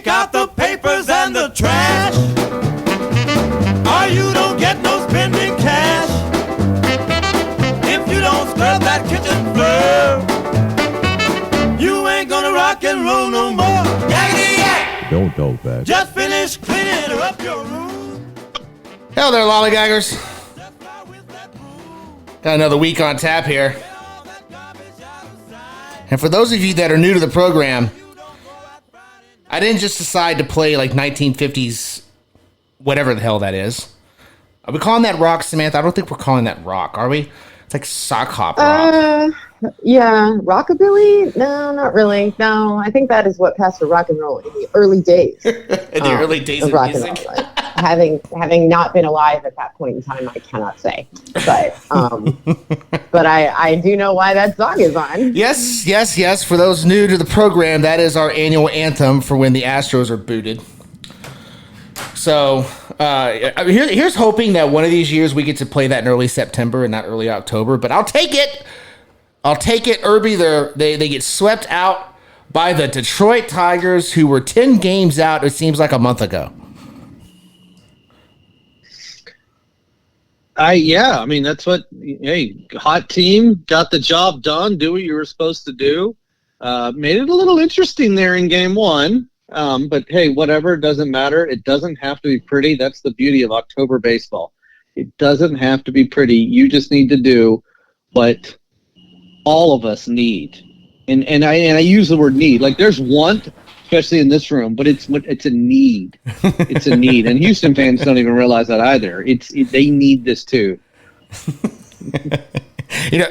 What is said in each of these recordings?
take out the papers and the trash, or you don't get no spending cash. If you don't scrub that kitchen floor, you ain't gonna rock and roll no more. Yakety yak! Don't talk back. Just finish cleaning up your room. Hello there, lollygaggers. Got another week on tap here. And for those of you that are new to the program, I didn't just decide to play like 1950s, whatever the hell that is. Are we calling that rock, Samantha? I don't think we're calling that rock, are we? It's like sock hop rock. Yeah, rockabilly? No, not really. No, I think that is what passed for rock and roll in the early days. In the early days of rock music. and roll. Having not been alive at that point in time, I cannot say. But but I do know why that song is on. Yes. For those new to the program, that is our annual anthem for when the Astros are booted. So here's hoping that one of these years we get to play that in early September and not early October. But I'll take it. Irby, they get swept out by the Detroit Tigers, who were 10 games out, it seems like a month ago. I mean, that's what, hey, hot team, got the job done, do what you were supposed to do. Made it a little interesting there in game one. But hey, whatever, it doesn't matter. It doesn't have to be pretty. That's the beauty of October baseball. It doesn't have to be pretty. You just need to do what all of us need. And I use the word need. Like there's want, especially in this room, but it's a need. It's a need. And Houston fans don't even realize that either. They need this too.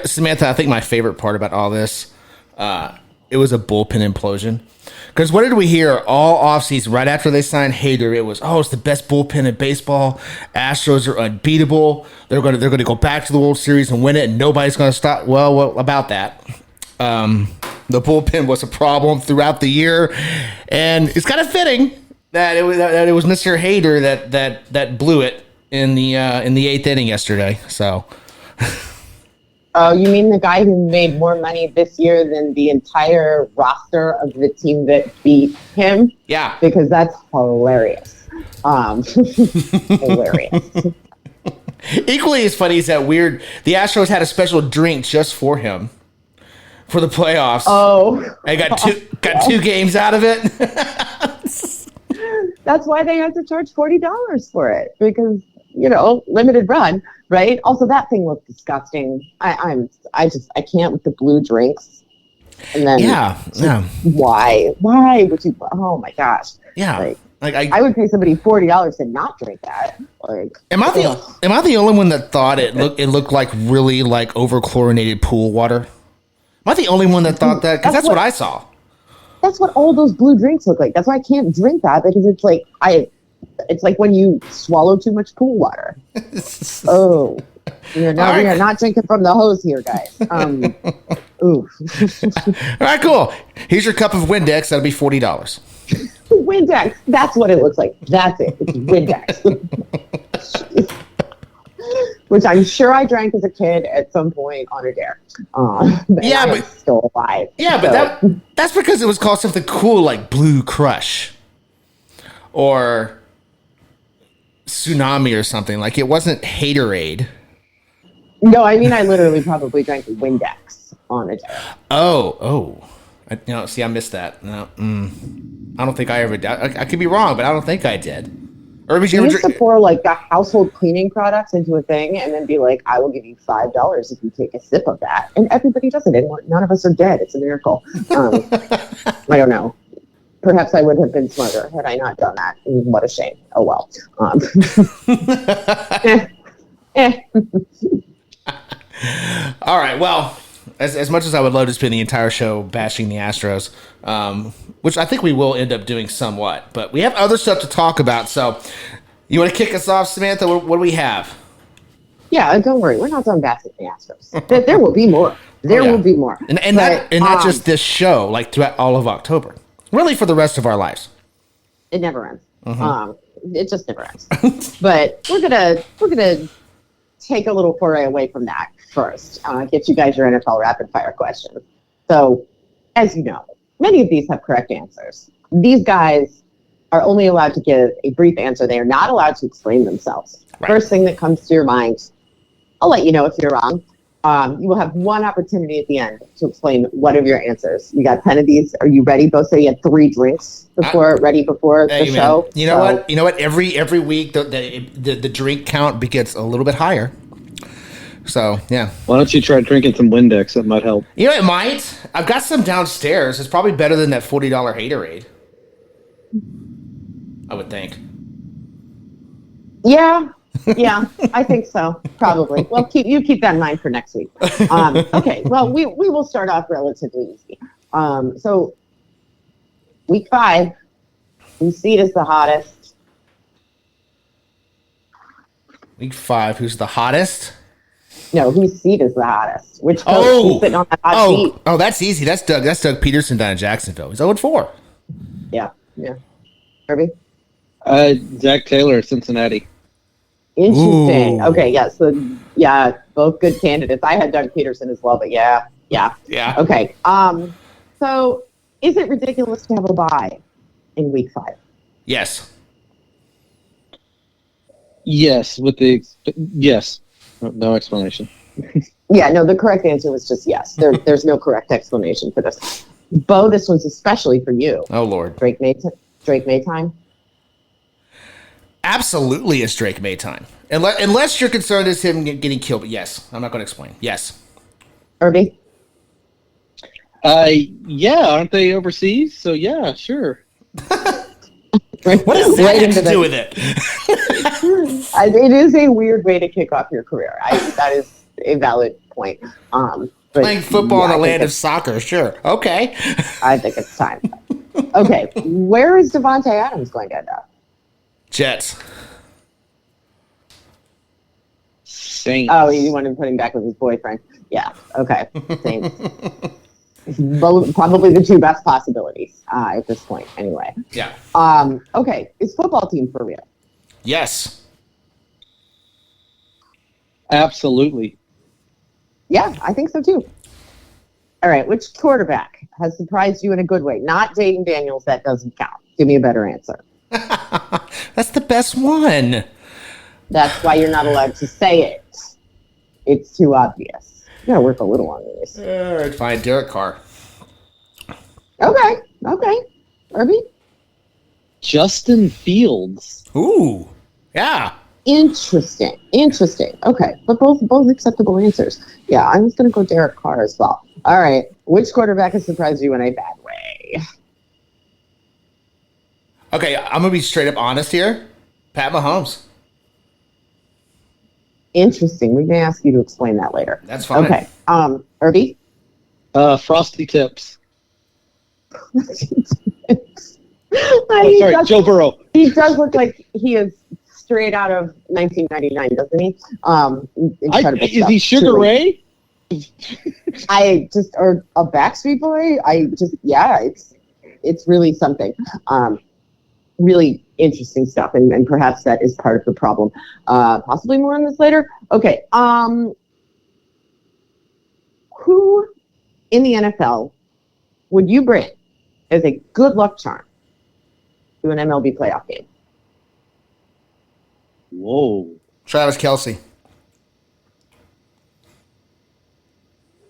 Samantha, I think my favorite part about all this, it was a bullpen implosion. Because what did we hear all offseason right after they signed Hader? It was, it's the best bullpen in baseball. Astros are unbeatable. They're going to go back to the World Series and win it, and nobody's going to stop. Well, about that. The bullpen was a problem throughout the year, and it's kind of fitting that it was Mr. Hader that blew it in the 8th inning yesterday. So. Oh, you mean the guy who made more money this year than the entire roster of the team that beat him? Yeah. Because that's hilarious. Hilarious. Equally as funny is that weird, the Astros had a special drink just for him for the playoffs. Oh. I got two games out of it. That's why they had to charge $40 for it, because limited run, right? Also, that thing looked disgusting. I can't with the blue drinks. And then why would you? Oh my gosh. Yeah. I would pay somebody $40 to not drink that. Am I the only one that thought it looked like really like over chlorinated pool water? Am I the only one that thought that? Because that's what I saw. That's what all those blue drinks look like. That's why I can't drink that, because it's like it's like when you swallow too much pool water. Oh, we are not drinking from the hose here, guys. Ooh. All right, cool. Here's your cup of Windex. That'll be $40. Windex. That's what it looks like. That's it. It's Windex. Which I'm sure I drank as a kid at some point on a dare. But still alive. Yeah, but that's because it was called something cool like Blue Crush or Tsunami or something. Like it wasn't Haterade. No, I mean I literally probably drank Windex on a dare. Oh. I missed that. No, I don't think I ever did. I could be wrong, but I don't think I did. Or we used to pour like the household cleaning products into a thing and then be like, I will give you $5 if you take a sip of that. And everybody does it. And none of us are dead. It's a miracle. I don't know. Perhaps I would have been smarter had I not done that. What a shame. Oh, well. All right. Well, as much as I would love to spend the entire show bashing the Astros, which I think we will end up doing somewhat, but we have other stuff to talk about. So you want to kick us off, Samantha? What do we have? Yeah, don't worry. We're not done bashing the Astros. There will be more. There will be more. And not just this show, like throughout all of October. Really for the rest of our lives. It never ends. It just never ends. But we're gonna take a little foray away from that first. Get you guys your NFL rapid fire questions. So, as you know, many of these have correct answers. These guys are only allowed to give a brief answer. They are not allowed to explain themselves. Right. First thing that comes to your mind, I'll let you know if you're wrong. You will have one opportunity at the end to explain one of your answers. You got 10 of these. Are you ready? Both say you had 3 drinks before the show. You know what? You know what? Every week the drink count gets a little bit higher. So yeah. Why don't you try drinking some Windex? That might help. You know, it might. I've got some downstairs. It's probably better than that $40 Haterade. I would think. Yeah, I think so. Probably. Well, keep that in mind for next week. Okay. Well, we will start off relatively easy. So week 5, whose seed is the hottest? Week 5, who's the hottest? No, whose seat is the hottest? Which coach is sitting on that hot seat? Oh, that's easy. That's Doug Peterson down in Jacksonville. He's 0-4. Yeah. Herbie? Zach Taylor, Cincinnati. Interesting. Ooh. Okay, yeah. So yeah, both good candidates. I had Doug Peterson as well, but yeah. Okay. So is it ridiculous to have a bye in week 5? Yes. Yes, yes. No explanation. Yeah, no, the correct answer was just yes. There's no correct explanation for this. Bo, this one's especially for you. Oh, Lord. Drake May time? Absolutely it's Drake May time. Unless you're concerned as him getting killed. But yes, I'm not going to explain. Yes. Irby? Yeah, aren't they overseas? So yeah, sure. What does that have to do with it? It is a weird way to kick off your career. That is a valid point. Playing football in the land of soccer, sure. Okay. I think it's time. Okay, where is Devontae Adams going to end up? Jets. Saints. Oh, you want to put him back with his boyfriend? Yeah. Okay. Saints. Probably the 2 best possibilities at this point. Anyway. Yeah. Okay. Is football team for real? Yes. Absolutely. Yeah, I think so too. All right. Which quarterback has surprised you in a good way? Not Dayton Daniels. That doesn't count. Give me a better answer. That's the best one. That's why you're not allowed to say it. It's too obvious. You gotta work a little on this. All right, fine. Derek Carr. Okay. Irby? Justin Fields. Ooh. Yeah. Interesting. Okay, but both acceptable answers. Yeah, I'm just gonna go Derek Carr as well. All right. Which quarterback has surprised you in a bad way? Okay, I'm going to be straight up honest here. Pat Mahomes. Interesting. We may ask you to explain that later. That's fine. Okay. Irby? Frosty Tips. Joe Burrow. He does look like he is straight out of 1999, doesn't he? Incredible is he Sugar truly. Ray? Or a Backstreet Boy. It's really something. Really interesting stuff, and perhaps that is part of the problem. Possibly more on this later. Okay. Who in the NFL would you bring as a good luck charm to an MLB playoff game? Whoa. Travis Kelce.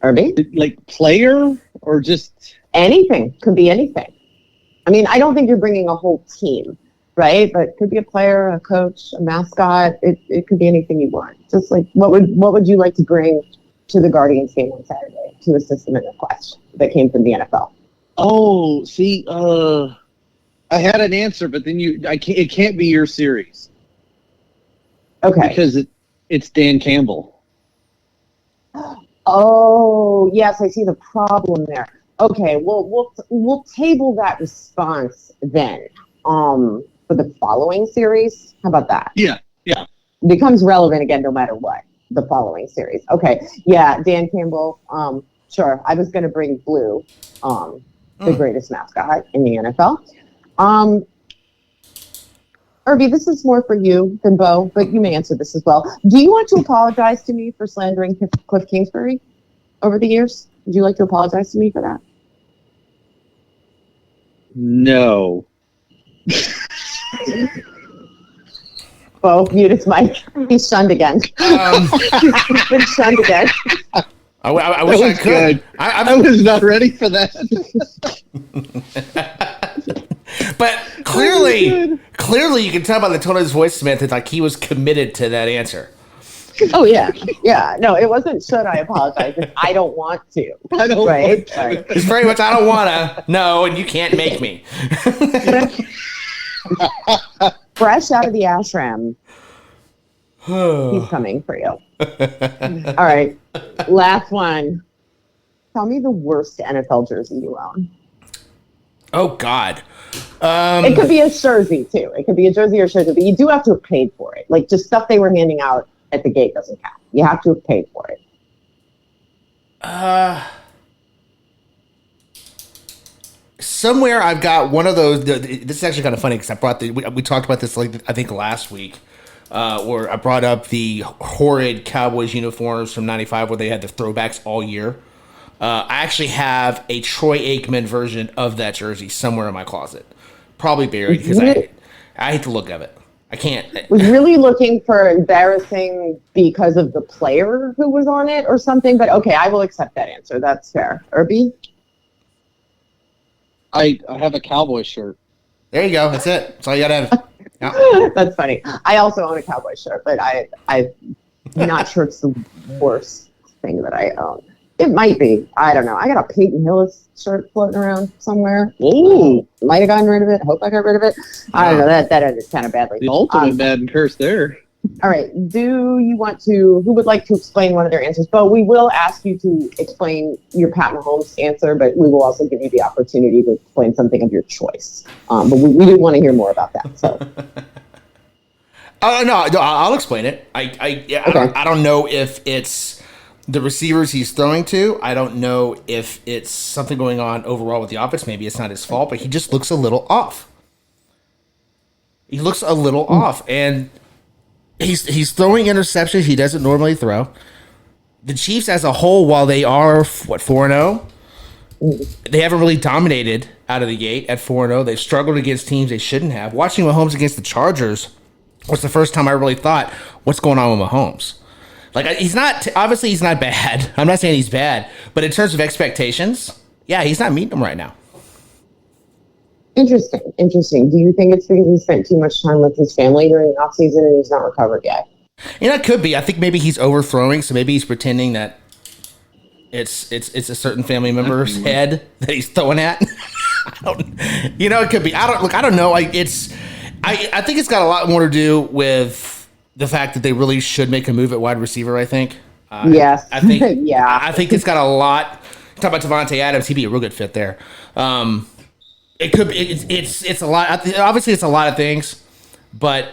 Irby? Like player or just Anything. Could be anything. I mean, I don't think you're bringing a whole team, right? But it could be a player, a coach, a mascot. It could be anything you want. Just like what would you like to bring to the Guardians game on Saturday to assist them in a quest that came from the NFL? Oh, see, I had an answer, but then it can't be your series. Okay. Because it's Dan Campbell. Oh, yes, I see the problem there. Okay, well, we'll table that response then for the following series. How about that? Yeah. It becomes relevant again no matter what, the following series. Okay, yeah, Dan Campbell, sure. I was going to bring Blue, the greatest mascot in the NFL. Irby, this is more for you than Bo, but you may answer this as well. Do you want to apologize to me for slandering Cliff Kingsbury over the years? Would you like to apologize to me for that? No. Bo, mute his mic. He's shunned again. He's been shunned again. I wish I could. Good. I was not ready for that. But clearly, you can tell by the tone of his voice, Samantha, like he was committed to that answer. Oh yeah, yeah. No, it wasn't. Should I apologize? It's, I don't want to. I don't right. want to. It's very much. I don't wanna. No, and you can't make me. Fresh out of the ashram. He's coming for you. All right. Last one. Tell me the worst NFL jersey you own. Oh God. It could be a jersey too. It could be a jersey or jersey, but you do have to have paid for it. Like just stuff they were handing out at the gate doesn't count. You have to have paid for it. Somewhere I've got one of those. This is actually kind of funny because I brought we talked about this like I think last week, where I brought up the horrid Cowboys uniforms from '95 where they had the throwbacks all year. I actually have a Troy Aikman version of that jersey somewhere in my closet, probably buried because I hate the look of it. I can't. Was really looking for embarrassing because of the player who was on it or something, but okay, I will accept that answer. That's fair. Irby? I have a Cowboy shirt. There you go. That's it. That's all you gotta have. Yeah. That's funny. I also own a Cowboy shirt, but I'm not sure it's the worst thing that I own. It might be. I don't know. I got a Peyton Hillis shirt floating around somewhere. Ooh. Might have gotten rid of it. Hope I got rid of it. I don't know. That ended kind of badly. The ultimate bad and curse there. All right. Do you want to, who would like to explain one of their answers? Bo, we will ask you to explain your Pat Mahomes answer, but we will also give you the opportunity to explain something of your choice. But we do want to hear more about that. So. No, I'll explain it. I don't know if it's the receivers he's throwing to. I don't know if it's something going on overall with the offense. Maybe it's not his fault, but he just looks a little off. He looks a little off, and he's throwing interceptions he doesn't normally throw. The Chiefs as a whole, while they are, 4-0, they haven't really dominated out of the gate at 4-0. They've struggled against teams they shouldn't have. Watching Mahomes against the Chargers was the first time I really thought, what's going on with Mahomes? Like, he's not bad. I'm not saying he's bad, but in terms of expectations, yeah, he's not meeting them right now. Interesting. Do you think it's because he spent too much time with his family during the offseason and he's not recovered yet? You know, it could be. I think maybe he's overthrowing, so maybe he's pretending that it's a certain family member's head that he's throwing at. It could be. I don't know. I think it's got a lot more to do with the fact that they really should make a move at wide receiver. I think. Yes. I think. Yeah. I think it's got a lot. Talk about Devontae Adams. He'd be a real good fit there. It could be. It's a lot. Obviously, it's a lot of things, but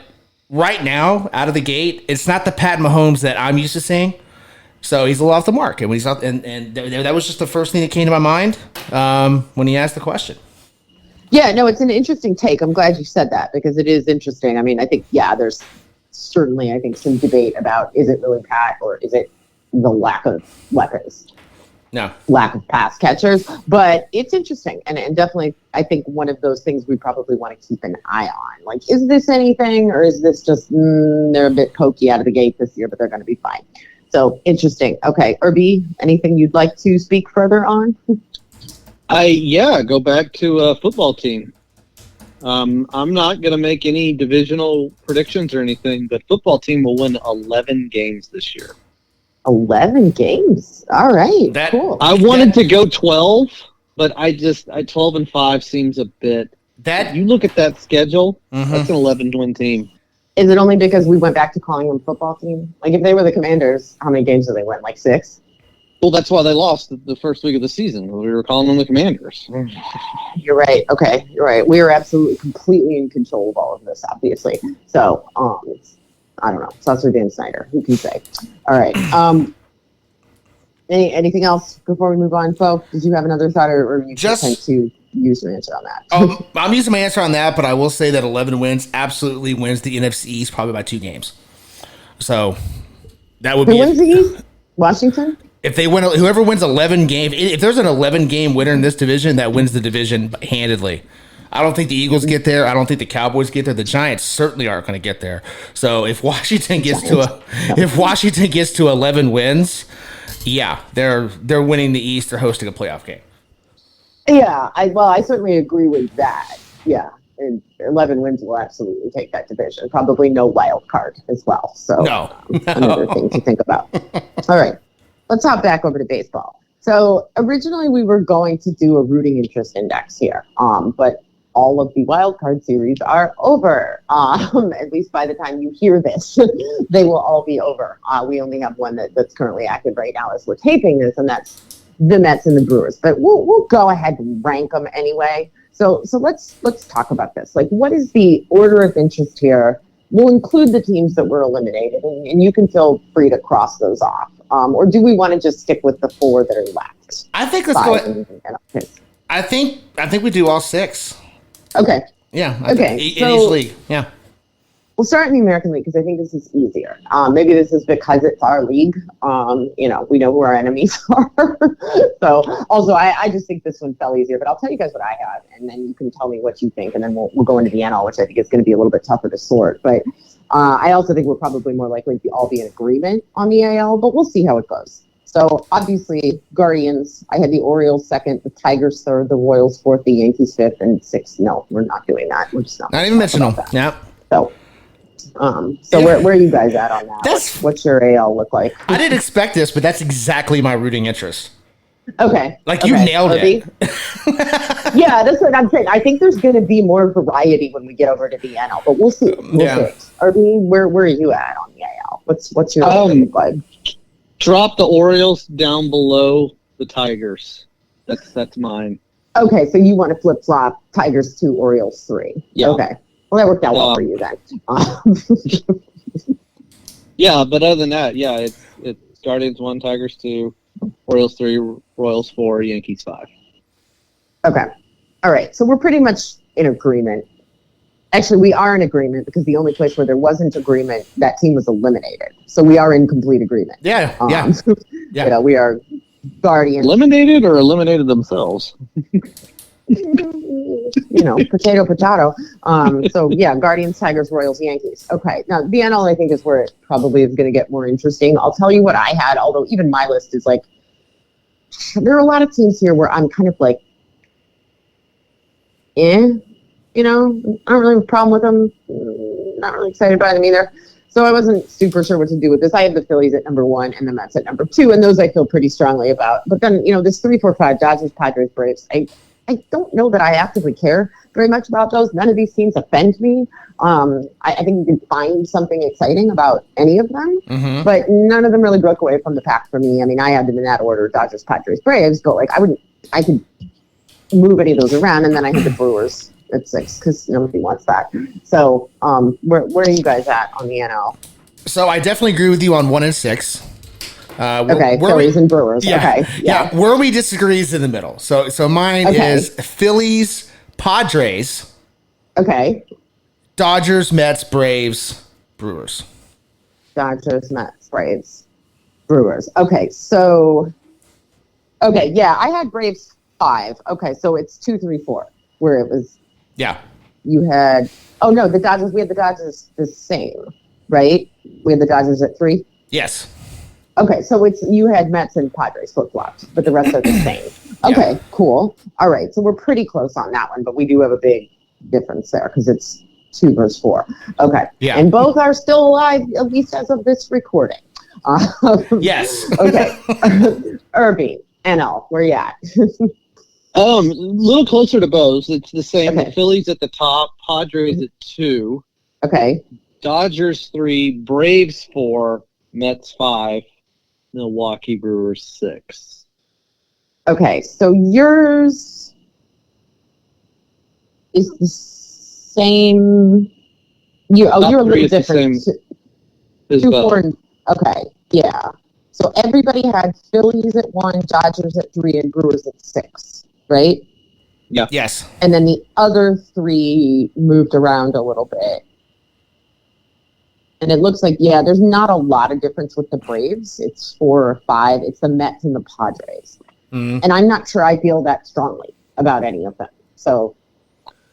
right now, out of the gate, it's not the Pat Mahomes that I'm used to seeing. So he's a little off the mark, and when he's not, and that was just the first thing that came to my mind when he asked the question. Yeah, no, it's an interesting take. I'm glad you said that because it is interesting. I mean, I think there's certainly some debate about is it really Pat or is it the lack of weapons. No. Lack of pass catchers, but it's interesting. And definitely, I think one of those things we probably want to keep an eye on. Like, is this anything or is this just, they're a bit pokey out of the gate this year, but they're going to be fine. So, interesting. Okay. Irby, anything you'd like to speak further on? Go back to football team. I'm not going to make any divisional predictions or anything, but football team will win 11 games this year. 11 games. All right. Cool. I wanted to go 12, but 12-5 seems a bit. That you look at that schedule, that's an 11-win team. Is it only because we went back to calling them football team? Like if they were the Commanders, how many games did they win? Like 6? Well, that's why they lost the first week of the season. We were calling them the Commanders. You're right. Okay, you're right. We are absolutely completely in control of all of this, obviously. So, I don't know. Susser Dan Snyder. Who can say? All right. Anything else before we move on, Fo? Did you have another thought, or you just tend to use your answer on that? I'm using my answer on that, but I will say that 11 wins absolutely wins the NFC East probably by 2 games. So that would be. Who wins the East? Washington. If they win, whoever wins 11 games, if there's an 11 game winner in this division, that wins the division handedly. I don't think the Eagles get there. I don't think the Cowboys get there. The Giants certainly aren't going to get there. So if Washington gets to 11 wins, yeah, they're winning the East. They're hosting a playoff game. Yeah, I certainly agree with that. Yeah, and 11 wins will absolutely take that division. Probably no wild card as well. So No. Another thing to think about. All right, let's hop back over to baseball. So originally we were going to do a rooting interest index here, but all of the wild card series are over. At least by the time you hear this, they will all be over. We only have one that's currently active right now as we're taping this, and that's the Mets and the Brewers. But we'll go ahead and rank them anyway. So let's talk about this. Like, what is the order of interest here? We'll include the teams that were eliminated, and you can feel free to cross those off. Or do we want to just stick with the 4 that are left? I think let's go ahead. I think we do all 6. Okay. Yeah. Okay. In each league. Yeah. We'll start in the American League because I think this is easier. Maybe this is because it's our league. We know who our enemies are. So also, I just think this one fell easier. But I'll tell you guys what I have, and then you can tell me what you think, and then we'll go into the NL, which I think is going to be a little bit tougher to sort. But I also think we're probably more likely to all be in agreement on the AL, but we'll see how it goes. So obviously, Guardians, I had the Orioles second, the Tigers third, the Royals fourth, the Yankees fifth, and sixth. No, we're not doing that. We're just not even mentioning them. Yeah. So where are you guys at on that? What's your AL look like? I didn't expect this, but that's exactly my rooting interest. Okay. You nailed it. Yeah, that's what I'm saying. I think there's going to be more variety when we get over to the NL, but we'll see. We'll see. Irby, where are you at on the AL? What's your look like? Drop the Orioles down below the Tigers. That's mine. Okay, so you want to flip-flop Tigers 2, Orioles 3. Yeah. Okay. Well, that worked out well for you then. Yeah, but other than that, yeah, it's Guardians 1, Tigers 2, Orioles 3, Royals 4, Yankees 5. Okay. All right. So we're pretty much in agreement. Actually, we are in agreement because the only place where there wasn't agreement, that team was eliminated. So we are in complete agreement. Yeah. We are Guardians. Eliminated or eliminated themselves? Potato, potato. So yeah, Guardians, Tigers, Royals, Yankees. Okay. Now the NL, I think, is where it probably is going to get more interesting. I'll tell you what I had, although even my list is like, there are a lot of teams here where I'm kind of like, I don't really have a problem with them. Not really excited about them either. So I wasn't super sure what to do with this. I have the Phillies at number 1 and the Mets at number 2, and those I feel pretty strongly about. But then, this 3, 4, 5, Dodgers, Padres, Braves, I don't know that I actively care very much about those. None of these teams offend me. I think you can find something exciting about any of them, but none of them really broke away from the pack for me. I mean, I had them in that order: Dodgers, Padres, Braves. But I could move any of those around, and then I had the Brewers at 6 because nobody wants that. So, where are you guys at on the NL? So I definitely agree with you on 1 and 6. Phillies and Brewers. Yeah, okay, yeah. Where we disagree is in the middle. So mine is Phillies, Padres. Okay. Dodgers, Mets, Braves, Brewers. Dodgers, Mets, Braves, Brewers. Okay, I had Braves 5. Okay, so it's 2, 3, 4, where it was. Yeah. You had. Oh no, the Dodgers. We had the Dodgers the same, right? We had the Dodgers at 3. Yes. Okay, so you had Mets and Padres flip-flopped, but the rest are the same. Okay, cool. All right, so we're pretty close on that one, but we do have a big difference there because it's 2 versus 4. Okay. Yeah. And both are still alive, at least as of this recording. Yes. Okay. Irby, NL, where you at? A little closer to both. It's the same. Okay. The Phillies at the top, Padres at 2. Okay. Dodgers 3, Braves 4, Mets 5, Milwaukee Brewers 6. Okay, so yours is the same. You're a little different. 2, 4, okay, yeah. So everybody had Phillies at 1, Dodgers at 3, and Brewers at 6, right? Yeah. Yes. And then the other 3 moved around a little bit. And it looks like, there's not a lot of difference with the Braves. It's 4 or 5. It's the Mets and the Padres. And I'm not sure I feel that strongly about any of them. So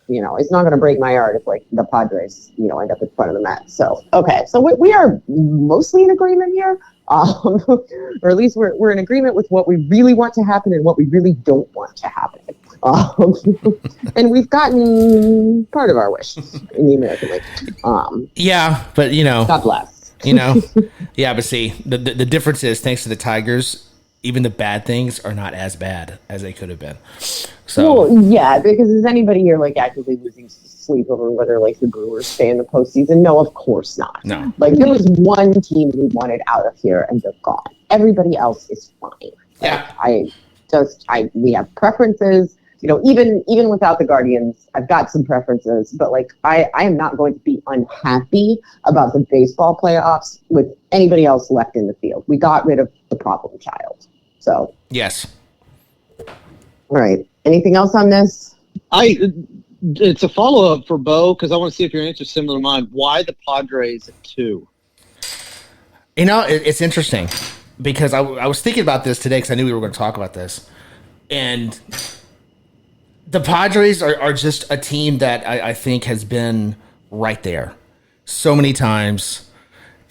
it's not going to break my heart if like the Padres, end up in front of the Mets. So, okay. So we are mostly in agreement here. Or at least we're in agreement with what we really want to happen and what we really don't want to happen. And we've gotten part of our wish in the American League. Yeah, but God bless. Yeah, but see, the difference is thanks to the Tigers, even the bad things are not as bad as they could have been. So well, yeah, because is anybody here like actively losing sleep over whether like the Brewers stay in the postseason? No, of course not. No. Like there was one team who wanted out of here and they're gone. Everybody else is fine. Yeah. We have preferences. Even without the Guardians, I've got some preferences, but like I am not going to be unhappy about the baseball playoffs with anybody else left in the field. We got rid of the problem child. So yes. All right. Anything else on this? It's a follow-up for Bo because I want to see if your answer is similar to mine. Why the Padres at 2? It's interesting because I was thinking about this today because I knew we were going to talk about this. And the Padres are just a team that I think has been right there so many times.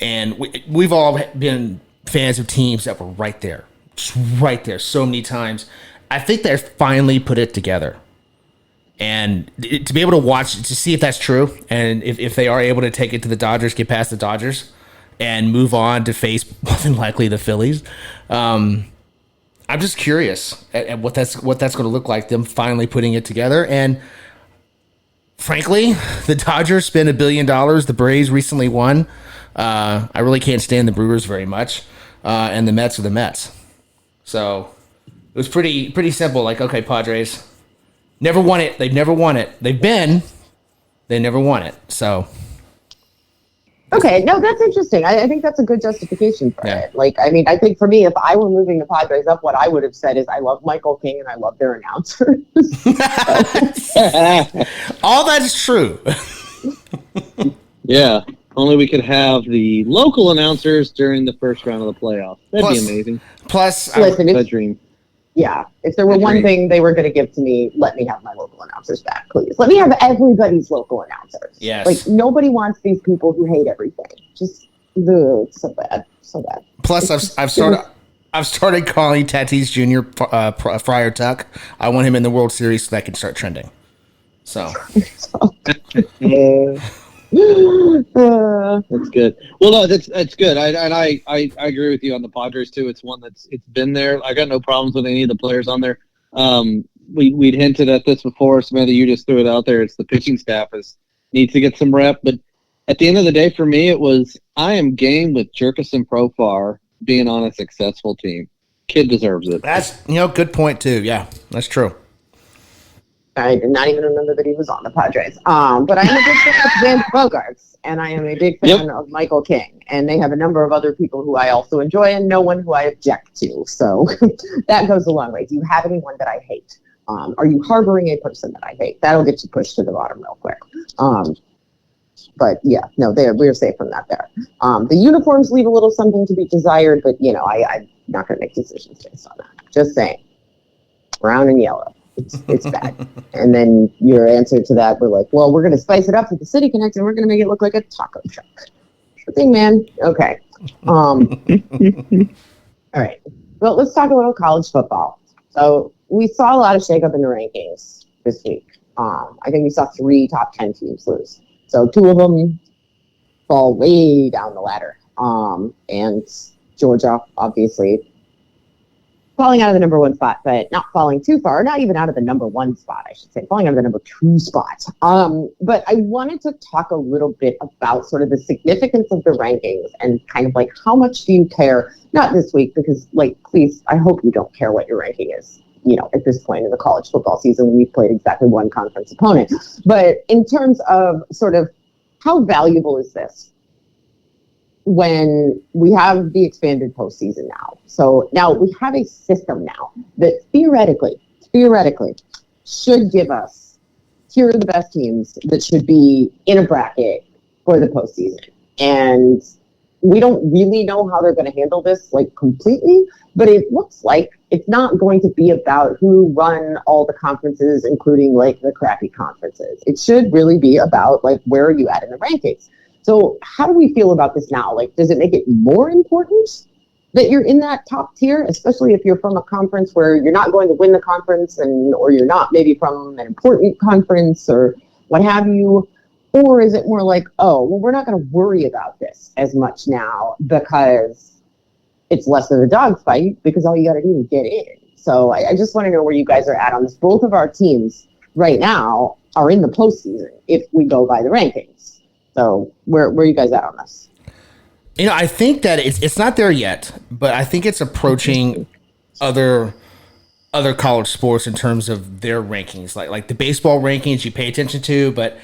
And we've all been fans of teams that were right there, just right there so many times. I think they're finally put it together. And to be able to watch, to see if that's true, and if they are able to take it to the Dodgers, get past the Dodgers, and move on to face more than likely the Phillies, I'm just curious at what that's going to look like, them finally putting it together. And frankly, the Dodgers spent $1 billion. The Braves recently won. I really can't stand the Brewers very much, and the Mets are the Mets. So it was pretty simple. Like, okay, Padres never won it. They've never won it. They never won it. So. Okay, no, that's interesting. I think that's a good justification for it. Like, I mean, I think for me, if I were moving the Padres up, what I would have said is I love Michael King and I love their announcers. All that's true. Yeah, only we could have the local announcers during the first round of the playoffs. That'd be amazing. Plus, listen, a dream. Yeah, if there were one thing they were going to give to me, let me have my local announcers back, please. Let me have everybody's local announcers. Yes. Like, nobody wants these people who hate everything. Just, it's so bad. So bad. Plus, I've started calling Tatis Jr. Friar Tuck. I want him in the World Series so that can start trending. So. That's good. Well, no, that's good. I agree with you on the Padres too. It's one it's been there. I got no problems with any of the players on there. We'd hinted at this before. Samantha, you just threw it out there. It's the pitching staff needs to get some rep. But at the end of the day, for me, it was I am game with Jerkison Profar being on a successful team. Kid deserves it. That's good point too. Yeah, that's true. I did not even remember that he was on the Padres. But I am a big fan of James Bogarts, and I am a big fan of Michael King. And they have a number of other people who I also enjoy and no one who I object to. So that goes a long way. Do you have anyone that I hate? Are you harboring a person that I hate? That'll get you pushed to the bottom real quick. But yeah, no, we're safe from that there. The uniforms leave a little something to be desired, but I'm not going to make decisions based on that. Just saying. Brown and yellow. It's bad. And then your answer to that, we're like, well, we're going to spice it up with the City Connect and we're going to make it look like a taco truck. Sure thing, man. Okay. All right. Well, let's talk a little college football. So we saw a lot of shakeup in the rankings this week. I think we saw 3 top 10 teams lose. So 2 of them fall way down the ladder. And Georgia, obviously, falling out of the number 1 spot, but not falling too far, not even out of the number 1 spot, I should say, falling out of the number 2 spot. But I wanted to talk a little bit about sort of the significance of the rankings and kind of like how much do you care, not this week, because like, please, I hope you don't care what your ranking is, at this point in the college football season when we've played exactly 1 conference opponent. But in terms of sort of how valuable is this? When we have the expanded postseason now. So now we have a system now that theoretically should give us, here are the best teams that should be in a bracket for the postseason. And we don't really know how they're going to handle this like completely, but it looks like it's not going to be about who run all the conferences, including like the crappy conferences. It should really be about like, where are you at in the rankings? So how do we feel about this now? Like, does it make it more important that you're in that top tier, especially if you're from a conference where you're not going to win the conference, or you're not maybe from an important conference or what have you? Or is it more like, oh, well, we're not going to worry about this as much now because it's less of a dogfight, because all you got to do is get in. So I just want to know where you guys are at on this. Both of our teams right now are in the postseason if we go by the rankings. So where are you guys at on this? I think that it's not there yet, but I think it's approaching other college sports in terms of their rankings, like the baseball rankings you pay attention to, but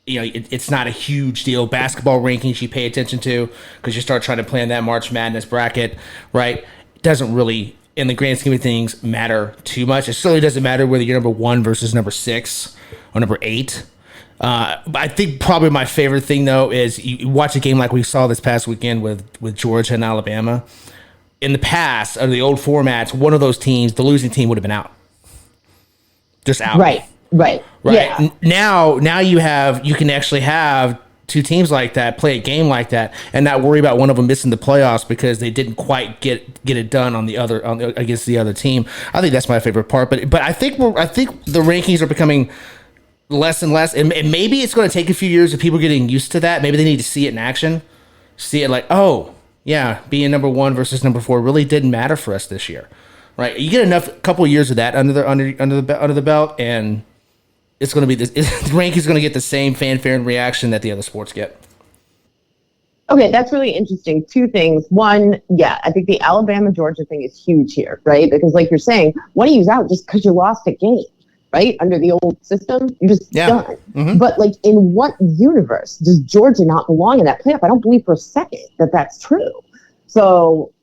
it's not a huge deal. Basketball rankings you pay attention to because you start trying to plan that March Madness bracket, right? It doesn't really, in the grand scheme of things, matter too much. It certainly doesn't matter whether you're number 1 versus number 6 or number 8. But I think probably my favorite thing, though, is you watch a game like we saw this past weekend with Georgia and Alabama. In the past, under the old formats, one of those teams, the losing team, would have been out. Just out. Right. Yeah. Now you can actually have two teams like that play a game like that and not worry about one of them missing the playoffs because they didn't quite get it done against the other team. I think that's my favorite part. But I think the rankings are becoming less and less, and maybe it's going to take a few years of people getting used to that. Maybe they need to see it in action, see it like, oh yeah, being number 1 versus number 4 really didn't matter for us this year, right? You get couple of years of that under the belt, and it's going to be this. The rankings going to get the same fanfare and reaction that the other sports get. Okay, that's really interesting. 2 things. One, yeah, I think the Alabama-Georgia thing is huge here, right? Because like you're saying, one of you's out just because you lost a game, right? Under the old system, you're just done. Mm-hmm. But like, in what universe does Georgia not belong in that playoff? I don't believe for a second that that's true. So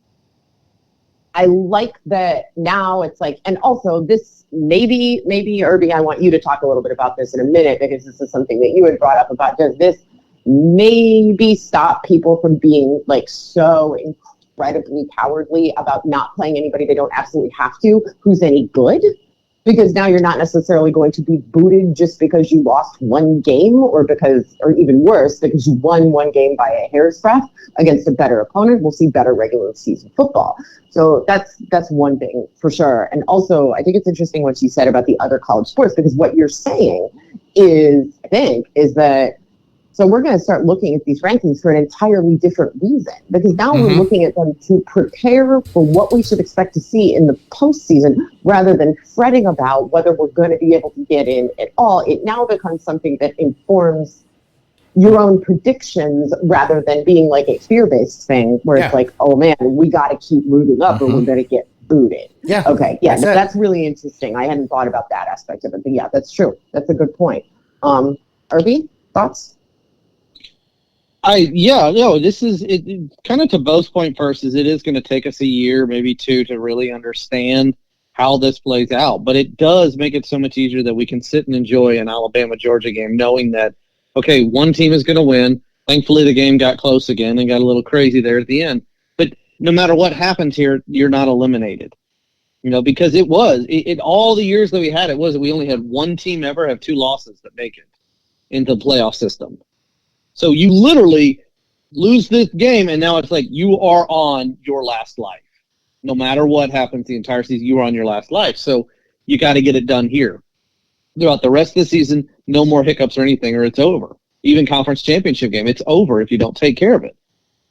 I like that now it's like, and also this maybe Irby, I want you to talk a little bit about this in a minute, because this is something that you had brought up about, does this maybe stop people from being like so incredibly cowardly about not playing anybody they don't absolutely have to, who's any good? Because now you're not necessarily going to be booted just because you lost one game, or even worse, because you won one game by a hair's breadth against a better opponent. We'll see better regular season football. So that's one thing for sure. And also, I think it's interesting what you said about the other college sports, because what you're saying is that, so we're going to start looking at these rankings for an entirely different reason, because now we're looking at them to prepare for what we should expect to see in the postseason, rather than fretting about whether we're going to be able to get in at all. It now becomes something that informs your own predictions, rather than being like a fear-based thing where it's like, oh man, we got to keep moving up or we're going to get booted. Yeah. Okay. Yeah. That's really interesting. I hadn't thought about that aspect of it, but yeah, that's true. That's a good point. Irby, thoughts? This is it kind of to Bo's point first, is it is going to take us a year, maybe 2, to really understand how this plays out. But it does make it so much easier that we can sit and enjoy an Alabama-Georgia game, knowing that, okay, one team is going to win. Thankfully, the game got close again and got a little crazy there at the end. But no matter what happens here, you're not eliminated. Because it all the years that we had, we only had one team ever have 2 losses that make it into the playoff system. So you literally lose this game, and now it's like you are on your last life. No matter what happens the entire season, you are on your last life. So you got to get it done here. Throughout the rest of the season, no more hiccups or anything, or it's over. Even conference championship game, it's over if you don't take care of it.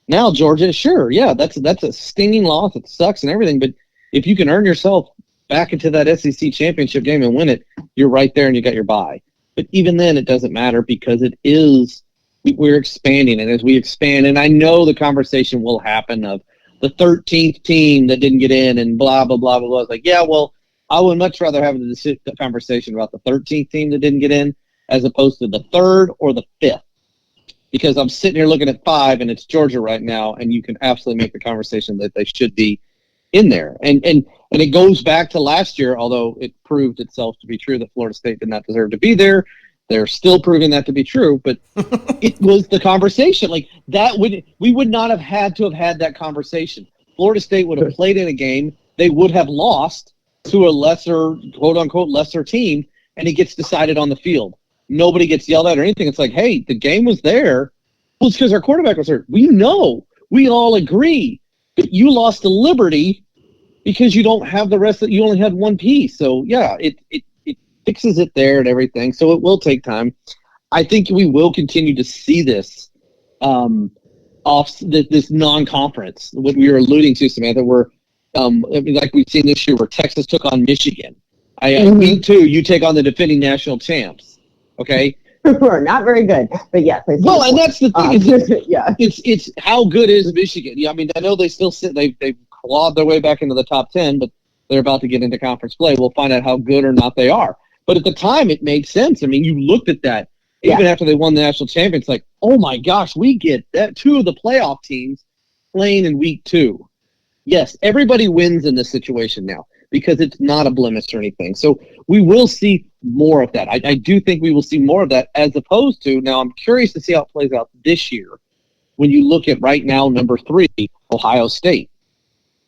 Now, Georgia, sure, yeah, that's a stinging loss. It sucks and everything, but if you can earn yourself back into that SEC championship game and win it, you're right there and you got your bye. But even then, it doesn't matter, because we're expanding, and as we expand, and I know the conversation will happen of the 13th team that didn't get in and blah, blah, blah, blah, blah. It's like, yeah, well, I would much rather have the conversation about the 13th team that didn't get in as opposed to the 3rd or the 5th, because I'm sitting here looking at 5 and it's Georgia right now, and you can absolutely make the conversation that they should be in there. And it goes back to last year, although it proved itself to be true that Florida State did not deserve to be there. They're still proving that to be true, but it was the conversation. Like we would not have had to have had that conversation. Florida State would have played in a game they would have lost to a lesser, quote unquote, lesser team, and it gets decided on the field. Nobody gets yelled at or anything. It's like, hey, the game was there. Well, it's because our quarterback was hurt. We know. We all agree. But you lost to Liberty because you don't have the rest of you only had one piece. So, yeah, it fixes it there and everything. So it will take time. I think we will continue to see this this non-conference, what we were alluding to, Samantha, where like we've seen this year where Texas took on Michigan. Week 2, you take on the defending national champs. Okay, who are not very good, but yes. Well, and that's the thing. Yeah, it's how good is Michigan? Yeah, I mean, I know they still sit. They've clawed their way back into the top 10, but they're about to get into conference play. We'll find out how good or not they are. But at the time, it made sense. I mean, you looked at that even after they won the national championship. It's like, oh my gosh, we get that 2 of the playoff teams playing in week 2. Yes, everybody wins in this situation now because it's not a blemish or anything. So we will see more of that. I do think we will see more of that as opposed to, now I'm curious to see how it plays out this year when you look at right now, number 3, Ohio State.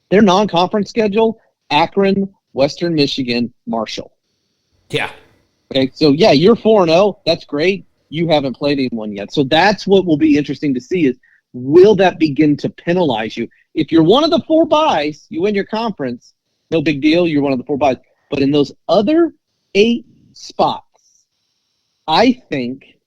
Their non-conference schedule, Akron, Western Michigan, Marshall. Yeah. Okay, so yeah, you're 4-0. That's great. You haven't played anyone yet. So that's what will be interesting to see is, will that begin to penalize you? If you're one of the 4 byes, you win your conference, no big deal, you're one of the 4 byes. But in those other 8 spots, I think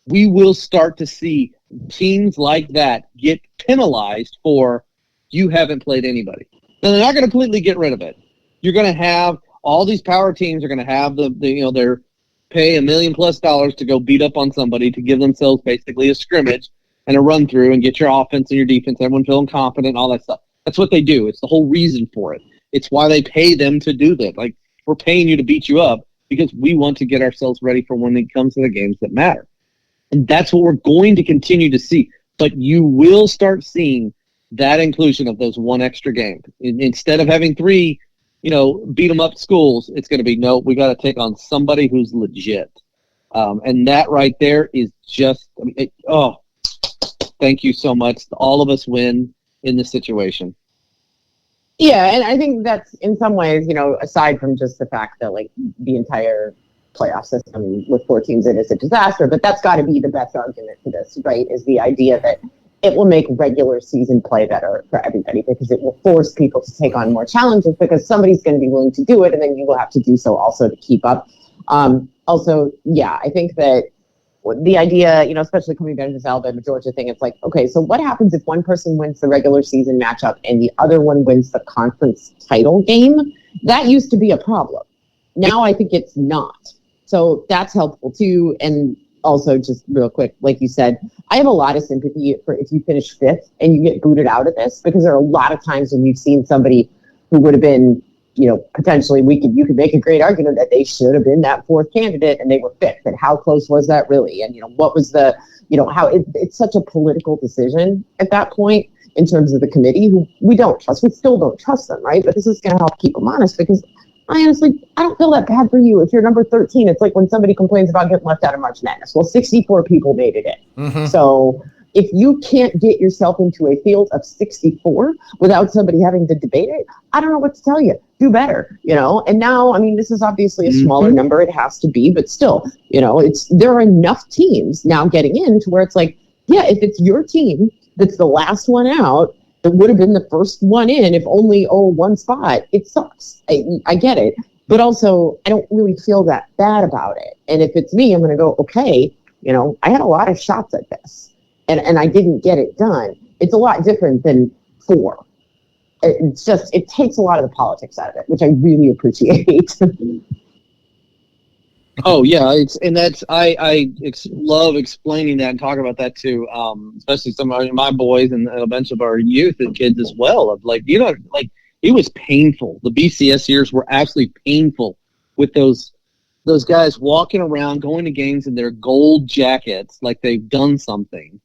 we will start to see teams like that get penalized for you haven't played anybody. Now, they're not going to completely get rid of it. You're going to have all these power teams are going to have their pay $1 million+ to go beat up on somebody to give themselves basically a scrimmage and a run through and get your offense and your defense, everyone feeling confident and all that stuff. That's what they do. It's the whole reason for it. It's why they pay them to do that. Like, we're paying you to beat you up because we want to get ourselves ready for when it comes to the games that matter. And that's what we're going to continue to see. But you will start seeing that inclusion of those 1 extra game. Instead of having 3, beat them up schools, it's going to be, no, we got to take on somebody who's legit. And that right there is just, thank you so much. All of us win in this situation. Yeah, and I think that's in some ways, aside from just the fact that like the entire playoff system with 4 teams in is a disaster, but that's got to be the best argument for this, right? Is the idea that it will make regular season play better for everybody because it will force people to take on more challenges because somebody's going to be willing to do it, and then you will have to do so also to keep up. Also, yeah, I think that the idea, especially coming down to this Alabama Georgia thing, it's like, okay, so what happens if one person wins the regular season matchup and the other one wins the conference title game? That used to be a problem. Now I think it's not. So that's helpful too. And also, just real quick, like you said, I have a lot of sympathy for if you finish 5th and you get booted out of this, because there are a lot of times when we've seen somebody who would have been, potentially you could make a great argument that they should have been that 4th candidate and they were 5th. And how close was that really? And, what was the, how it's such a political decision at that point in terms of the committee who we don't trust. We still don't trust them, right? But this is going to help keep them honest because I don't feel that bad for you. If you're number 13, it's like when somebody complains about getting left out of March Madness. Well, 64 people made it in. Mm-hmm. So if you can't get yourself into a field of 64 without somebody having to debate it, I don't know what to tell you. Do better, And now, this is obviously a smaller number. It has to be, but still, there are enough teams now getting in to where it's like, yeah, if it's your team that's the last one out, that would have been the first one in if only, 1 spot. It sucks. I get it. But also, I don't really feel that bad about it. And if it's me, I'm going to go, okay, I had a lot of shots at this. And I didn't get it done. It's a lot different than 4. It's just, it takes a lot of the politics out of it, which I really appreciate. Oh yeah, I love explaining that and talking about that too, especially some of my boys and a bunch of our youth and kids as well. Of it was painful. The BCS years were absolutely painful with those guys walking around, going to games in their gold jackets like they've done something,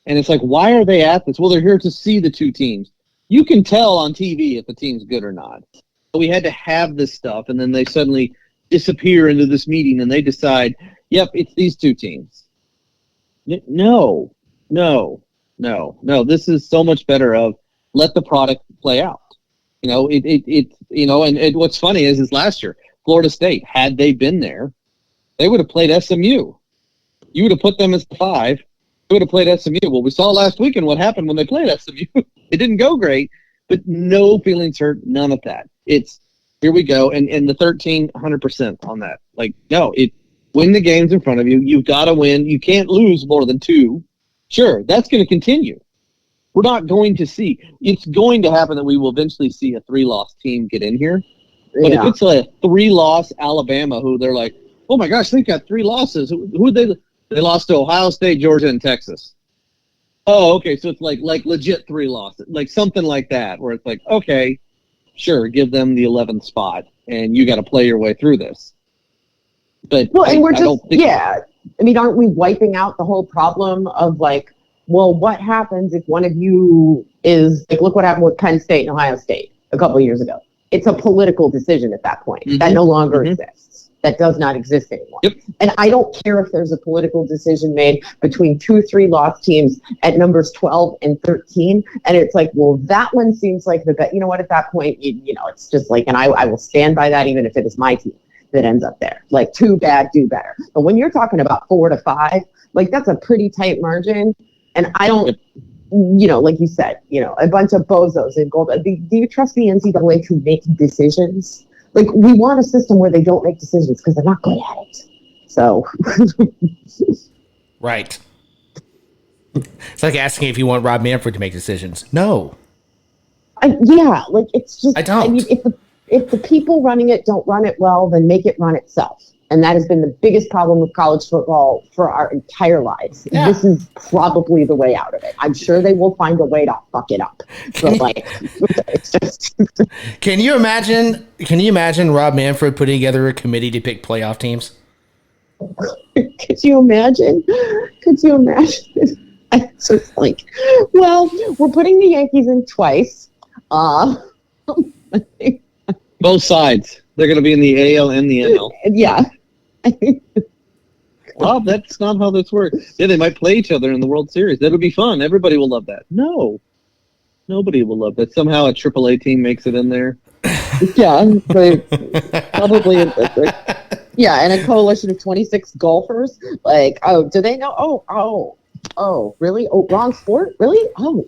and it's like, why are they at this? Well, they're here to see the 2 teams. You can tell on TV if the team's good or not. But we had to have this stuff, and then they suddenly disappear into this meeting and they decide, yep, it's these 2 teams. No. This is so much better of let the product play out. And what's funny is last year, Florida State, had they been there, they would have played SMU. You would have put them as 5. They would have played SMU. Well, we saw last weekend what happened when they played SMU. It didn't go great, but no feelings hurt, none of that. It's here we go, and the 100% on that. Like, no, win the games in front of you. You've got to win. You can't lose more than 2. Sure, that's going to continue. We're not going to see. It's going to happen that we will eventually see a 3-loss team get in here. But if it's a 3-loss Alabama, who they're like, oh my gosh, they've got 3 losses. Who they lost to Ohio State, Georgia, and Texas. Oh, okay, so it's like legit 3 losses, like something like that, where it's like, okay, sure, give them the 11th spot, and you got to play your way through this. But and we're just I mean, aren't we wiping out the whole problem of like, well, what happens if one of you is like, look what happened with Penn State and Ohio State a couple of years ago. It's a political decision at that point. That no longer exists. That does not exist anymore. Yep. And I don't care if there's a political decision made between 2 3-loss teams at numbers 12 and 13. And it's like, well, that one seems like the best. You know what? At that point, it's just like, and I will stand by that even if it is my team that ends up there. Like, too bad, do better. But when you're talking about 4 to 5, like that's a pretty tight margin. And I don't, like you said, a bunch of bozos in gold. Do you trust the NCAA to make decisions? Like, we want a system where they don't make decisions because they're not good at it. So. Right. It's like asking if you want Rob Manfred to make decisions. No. It's just. I don't. I mean, if the people running it don't run it well, then make it run itself. And that has been the biggest problem with college football for our entire lives. Yeah. This is probably the way out of it. I'm sure they will find a way to fuck it up. So, it's just. Can you imagine Rob Manfred putting together a committee to pick playoff teams? Could you imagine? It's just like, well, we're putting the Yankees in twice. Both sides. They're going to be in the AL and the NL. Yeah. Well, that's not how this works. Yeah, they might play each other in the World Series. That'll be fun. Everybody will love that. No. Nobody will love that. Somehow a AAA team makes it in there. Yeah. Probably. Yeah, and a coalition of 26 golfers. Like, oh, do they know? Oh, really? Oh, wrong sport? Really? Oh,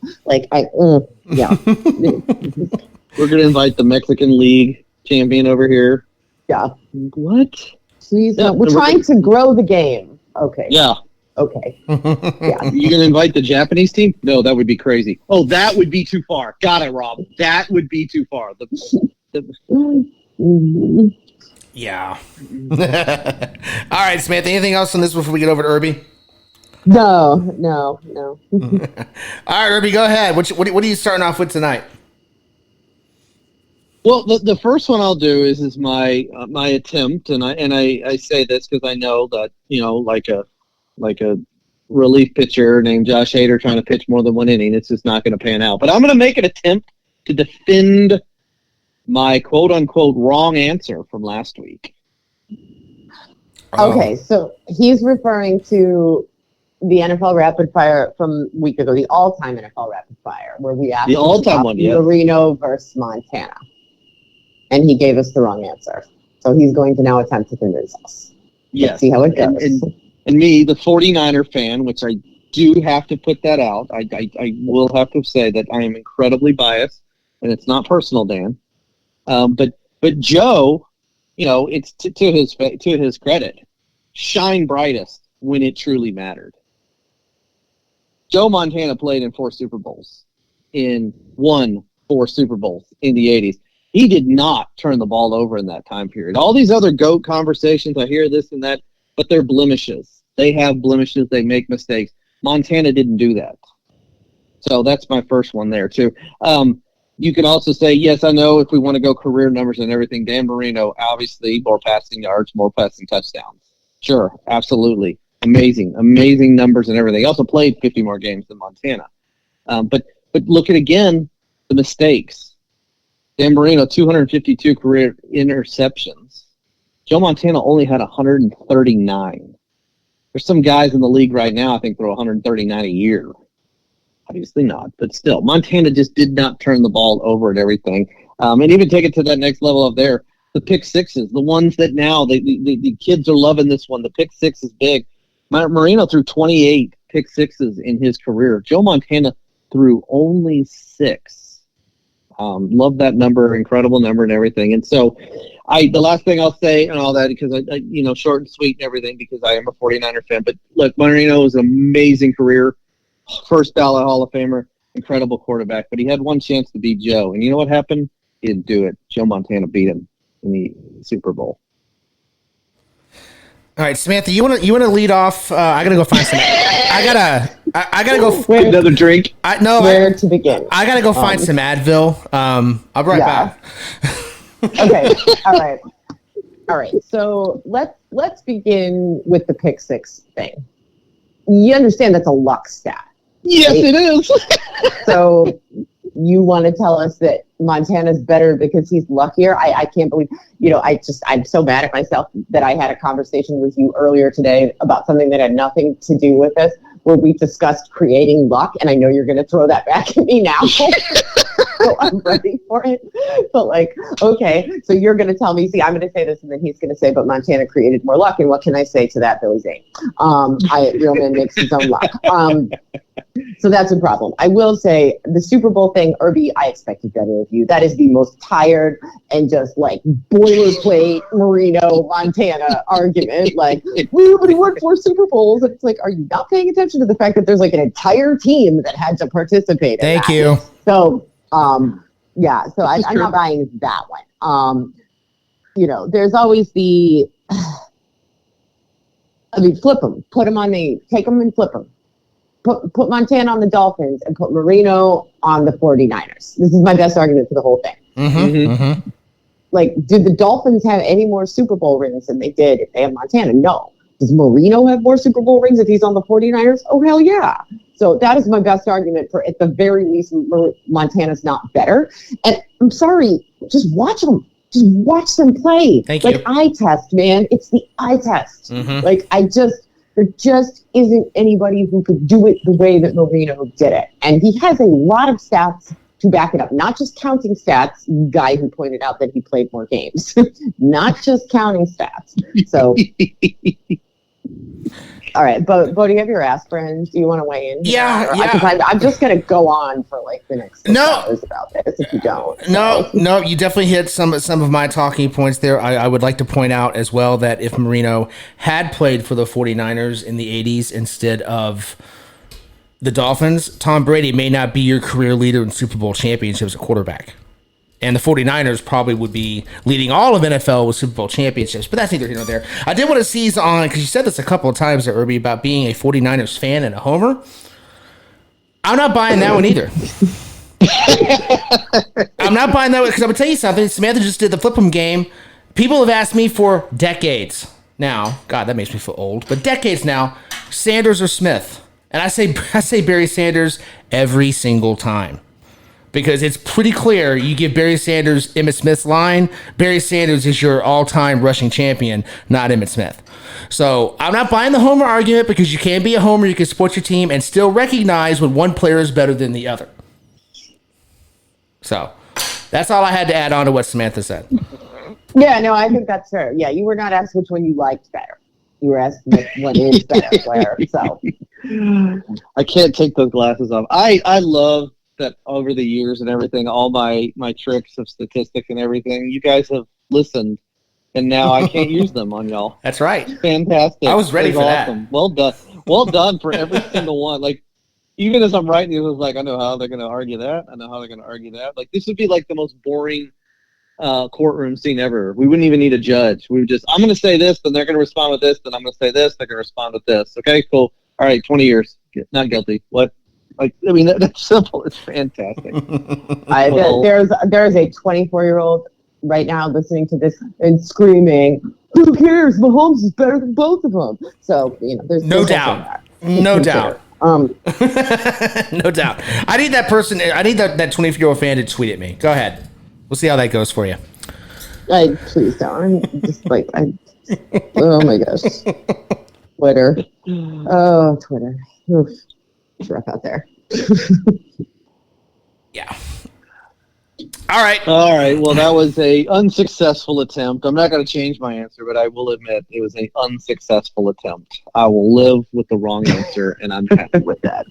yeah. We're going to invite the Mexican League champion over here. Yeah. What? Please, yeah, we're trying to grow the game. Okay. Yeah. Okay. Yeah. You going to invite the Japanese team? No, that would be crazy. Oh, that would be too far. Got it, Rob. That would be too far. Yeah. All right, Samantha, anything else on this before we get over to Irby? No. All right, Irby, go ahead. What are you starting off with tonight? Well, the first one I'll do is my attempt, and I say this because I know that like a relief pitcher named Josh Hader trying to pitch more than 1 inning, it's just not going to pan out. But I'm going to make an attempt to defend my quote unquote wrong answer from last week. Okay, so he's referring to the NFL Rapid Fire from a week ago, the all-time NFL Rapid Fire, where we asked the all-time one, Marino versus Montana. And he gave us the wrong answer. So he's going to now attempt to convince us. Yes. Let's see how it goes. And me, the 49er fan, which I do have to put that out, I will have to say that I am incredibly biased, and it's not personal, Dan. But Joe, it's to his credit, shine brightest when it truly mattered. Joe Montana played in 4 Super Bowls, won 4 Super Bowls in the 80s. He did not turn the ball over in that time period. All these other GOAT conversations, I hear this and that, but they're blemishes. They have blemishes. They make mistakes. Montana didn't do that. So that's my first one there, too. You can also say, yes, I know if we want to go career numbers and everything, Dan Marino, obviously, more passing yards, more passing touchdowns. Sure, absolutely. Amazing numbers and everything. He also played 50 more games than Montana. But look at, again, the mistakes. Dan Marino, 252 career interceptions. Joe Montana only had 139. There's some guys in the league right now, I think, throw 139 a year. Obviously not, but still. Montana just did not turn the ball over and everything. And even take it to that next level of there. The pick sixes, the ones that now the kids are loving this one. The pick six is big. Marino threw 28 pick sixes in his career. Joe Montana threw only 6. Love that number, incredible number and everything. And so the last thing I'll say and all that, because I short and sweet and everything, because I am a 49er fan, but look, Marino was an amazing career. First ballot Hall of Famer, incredible quarterback, but he had one chance to beat Joe. And you know what happened? He didn't do it. Joe Montana beat him in the Super Bowl. All right, Samantha, you want to lead off? I gotta go find some. I gotta go. Another drink. Where to begin? I gotta go find some Advil. I'll be right back. Okay. All right. So let's begin with the pick six thing. You understand that's a luck stat. Yes, right? it is. So you want to tell us that Montana's better because he's luckier? I can't believe, I'm so mad at myself that I had a conversation with you earlier today about something that had nothing to do with this, where we discussed creating luck, and I know you're going to throw that back at me now. So I'm ready for it. But okay, so you're going to tell me, I'm going to say this, and then he's going to say, but Montana created more luck. And what can I say to that, Billy Zane? Real man makes his own luck. So that's a problem. I will say the Super Bowl thing, Irby, I expected better of you. That is the most tired and just boilerplate Marino Montana argument. But he won 4 Super Bowls. And it's are you not paying attention to the fact that there's an entire team that had to participate in Thank that? you. So, I'm not buying that one. There's always flip them, take them and flip them. Put Montana on the Dolphins and put Marino on the 49ers. This is my best argument for the whole thing. Did the Dolphins have any more Super Bowl rings than they did if they have Montana? No. Does Marino have more Super Bowl rings if he's on the 49ers? Oh, hell yeah. So that is my best argument for, at the very least, Montana's not better. And I'm sorry, just watch them. Just watch them play. Thank you. Eye test, man. It's the eye test. There just isn't anybody who could do it the way that Marino did it. And he has a lot of stats to back it up. Not just counting stats, guy who pointed out that he played more games. Not just counting stats. So, all right. Bo, do you have your aspirins? Do you want to weigh in? Yeah. Because I'm just going to go on for the next 6 hours about this if you don't. No, you definitely hit some of my talking points there. I would like to point out as well that if Marino had played for the 49ers in the 80s instead of the Dolphins, Tom Brady may not be your career leader in Super Bowl championships at quarterback. And the 49ers probably would be leading all of NFL with Super Bowl championships. But that's neither here nor there. I did want to seize on, because you said this a couple of times there, Irby, about being a 49ers fan and a homer. I'm not buying that one either. I'm not buying that one, because I'm going to tell you something. Samantha just did the Flip'em game. People have asked me for decades now. God, that makes me feel old. But decades now, Sanders or Smith. And I say Barry Sanders every single time. Because it's pretty clear you give Barry Sanders Emmitt Smith's line, Barry Sanders is your all-time rushing champion, not Emmitt Smith. So I'm not buying the homer argument, because you can be a homer, you can support your team, and still recognize when one player is better than the other. So that's all I had to add on to what Samantha said. Yeah, no, I think that's fair. Yeah, you were not asked which one you liked better. You were asked which one is better where. So I can't take those glasses off. I love that over the years and everything, all my tricks of statistics and everything, you guys have listened, and now I can't use them on y'all. That's right. Fantastic. I was ready for awesome. that. Well done. Well done for every single one. Even as I'm writing, it was I know how they're going to argue that. I know how they're going to argue that. This would be the most boring courtroom scene ever. We wouldn't even need a judge. We would just, I'm going to say this, then they're going to respond with this, then I'm going to say this, they're going to respond with this. Okay, cool. All right, 20 years. Not guilty. What? That's simple. It's fantastic. There's a 24-year-old right now listening to this and screaming, "Who cares? Mahomes is better than both of them." So there's no doubt. No doubt. No doubt. I need that person. I need that 24-year-old fan to tweet at me. Go ahead. We'll see how that goes for you. Please don't. I'm just oh my gosh. Twitter. Oh, Twitter. Oof. It's rough out there. Yeah. All right. All right. Well, that was a unsuccessful attempt. I'm not going to change my answer, but I will admit it was an unsuccessful attempt. I will live with the wrong answer, and I'm happy with that.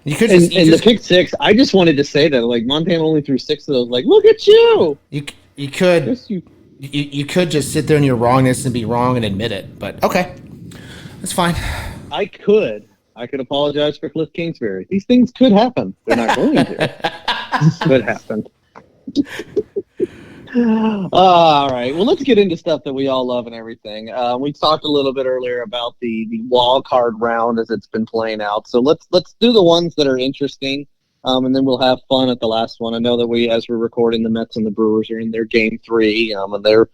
You could and the pick six, I just wanted to say that, like, Montana only threw 6 of those. Like, look at you. You could Yes, you could just sit there in your wrongness and be wrong and admit it. But okay, that's fine. I could apologize for Cliff Kingsbury. These things could happen. They're not going to. Could happen. All right. Well, let's get into stuff that we all love and everything. We talked a little bit earlier about the wild card round as it's been playing out. So let's do the ones that are interesting, and then we'll have fun at the last one. I know that as we're recording, the Mets and the Brewers are in their game 3, and they're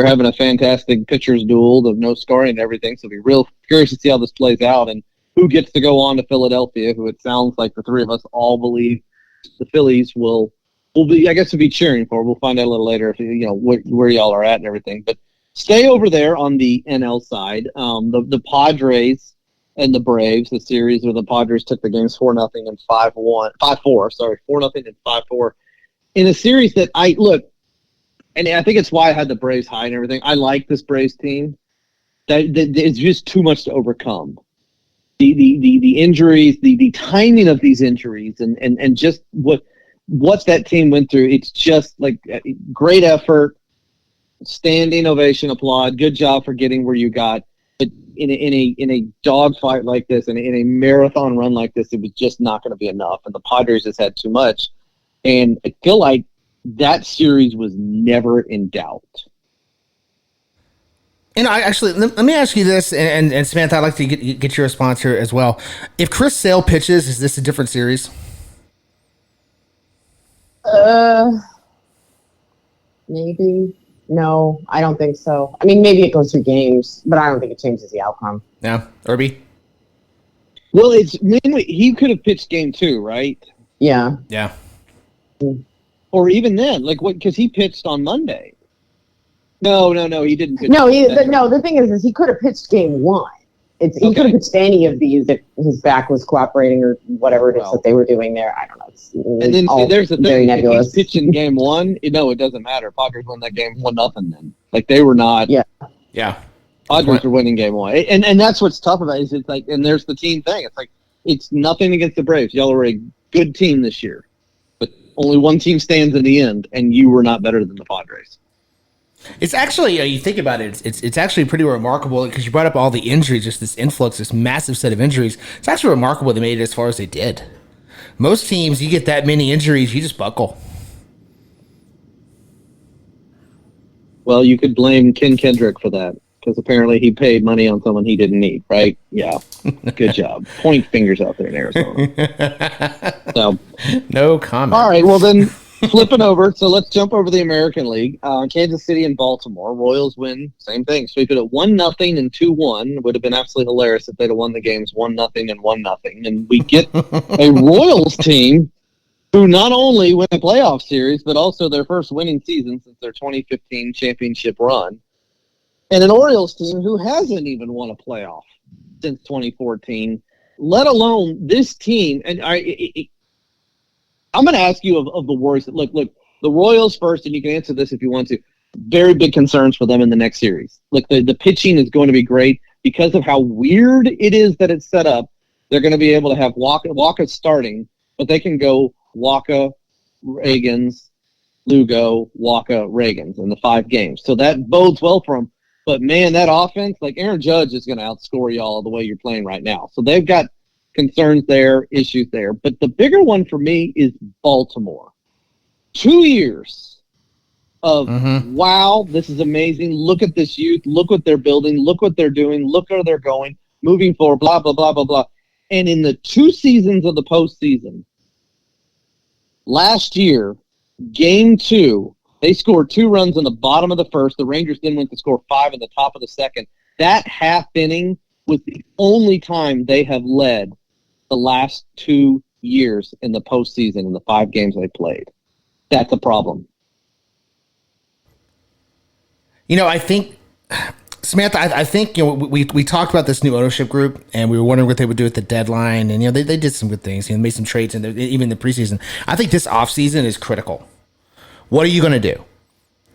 having a fantastic pitcher's duel of no scoring and everything. So it'll be real curious to see how this plays out and who gets to go on to Philadelphia, who it sounds like the three of us all believe the Phillies will be, I guess, to be cheering for. We'll find out a little later if where y'all are at and everything. But stay over there on the NL side. The Padres and the Braves, the series where the Padres took the games 4-0 and 5-4. Sorry, 4-0 and 5-4 in a series that I think it's why I had the Braves high and everything. I like this Braves team. That it's just too much to overcome. The injuries, the timing of these injuries, and just what that team went through. It's just like great effort, standing ovation, applaud, good job for getting where you got. But in a dogfight like this, in a marathon run like this, it was just not going to be enough. And the Padres has had too much. And I feel like that series was never in doubt. And let me ask you this, and Samantha, I'd like to get your response here as well. If Chris Sale pitches, is this a different series? Maybe. No, I don't think so. I mean, maybe it goes through games, but I don't think it changes the outcome. No, Irby? Well, it's mainly he could have pitched game 2, right? Yeah. Yeah. Or even then, because he pitched on Monday. No, he didn't pitch. No, the thing is he could have pitched game 1. He could have pitched any of these if his back was cooperating or whatever it is that they were doing there. I don't know. And then there's the thing. Nebulous. If he's pitching game 1, it doesn't matter. Padres won that game 1-0 then. Like, they were not. Yeah. Yeah. Padres were winning game 1. And that's what's tough about it is it's like, and there's the team thing. It's like, it's nothing against the Braves. Y'all are a good team this year. But only one team stands in the end, and you were not better than the Padres. It's actually, you think about it, it's actually pretty remarkable because you brought up all the injuries, just this influx, this massive set of injuries. It's actually remarkable they made it as far as they did. Most teams, you get that many injuries, you just buckle. Well, you could blame Ken Kendrick for that because apparently he paid money on someone he didn't need, right? Yeah. Good job. Point fingers out there in Arizona. So, no comment. All right, well then, flipping over, so let's jump over the American League. Kansas City and Baltimore. Royals win, same thing. So we could have 1-0 and 2-1. Would have been absolutely hilarious if they'd have won the games 1-0 and 1-0. And we get a Royals team who not only win a playoff series, but also their first winning season since their 2015 championship run. And an Orioles team who hasn't even won a playoff since 2014, let alone this team. And I'm going to ask you of the worries. Look, the Royals first, and you can answer this if you want to. Very big concerns for them in the next series. Look, the pitching is going to be great because of how weird it is that it's set up. They're going to be able to have Waka starting, but they can go Waka, Reagans, Lugo, Waka, Reagans in the 5 games. So that bodes well for them. But, man, that offense, like Aaron Judge is going to outscore y'all the way you're playing right now. So they've got concerns there, issues there. But the bigger one for me is Baltimore. 2 years of, wow, this is amazing. Look at this youth. Look what they're building. Look what they're doing. Look where they're going. Moving forward, blah, blah, blah, blah, blah. And in the 2 seasons of the postseason, last year, game 2, they scored 2 runs in the bottom of the first. The Rangers then went to score 5 in the top of the second. That half inning was the only time they have led the last 2 years in the postseason in the 5 games they played. That's a problem. I think Samantha, I think we talked about this new ownership group, and we were wondering what they would do at the deadline, and they did some good things, made some trades, and even the preseason. I think this offseason is critical. What are you going to do,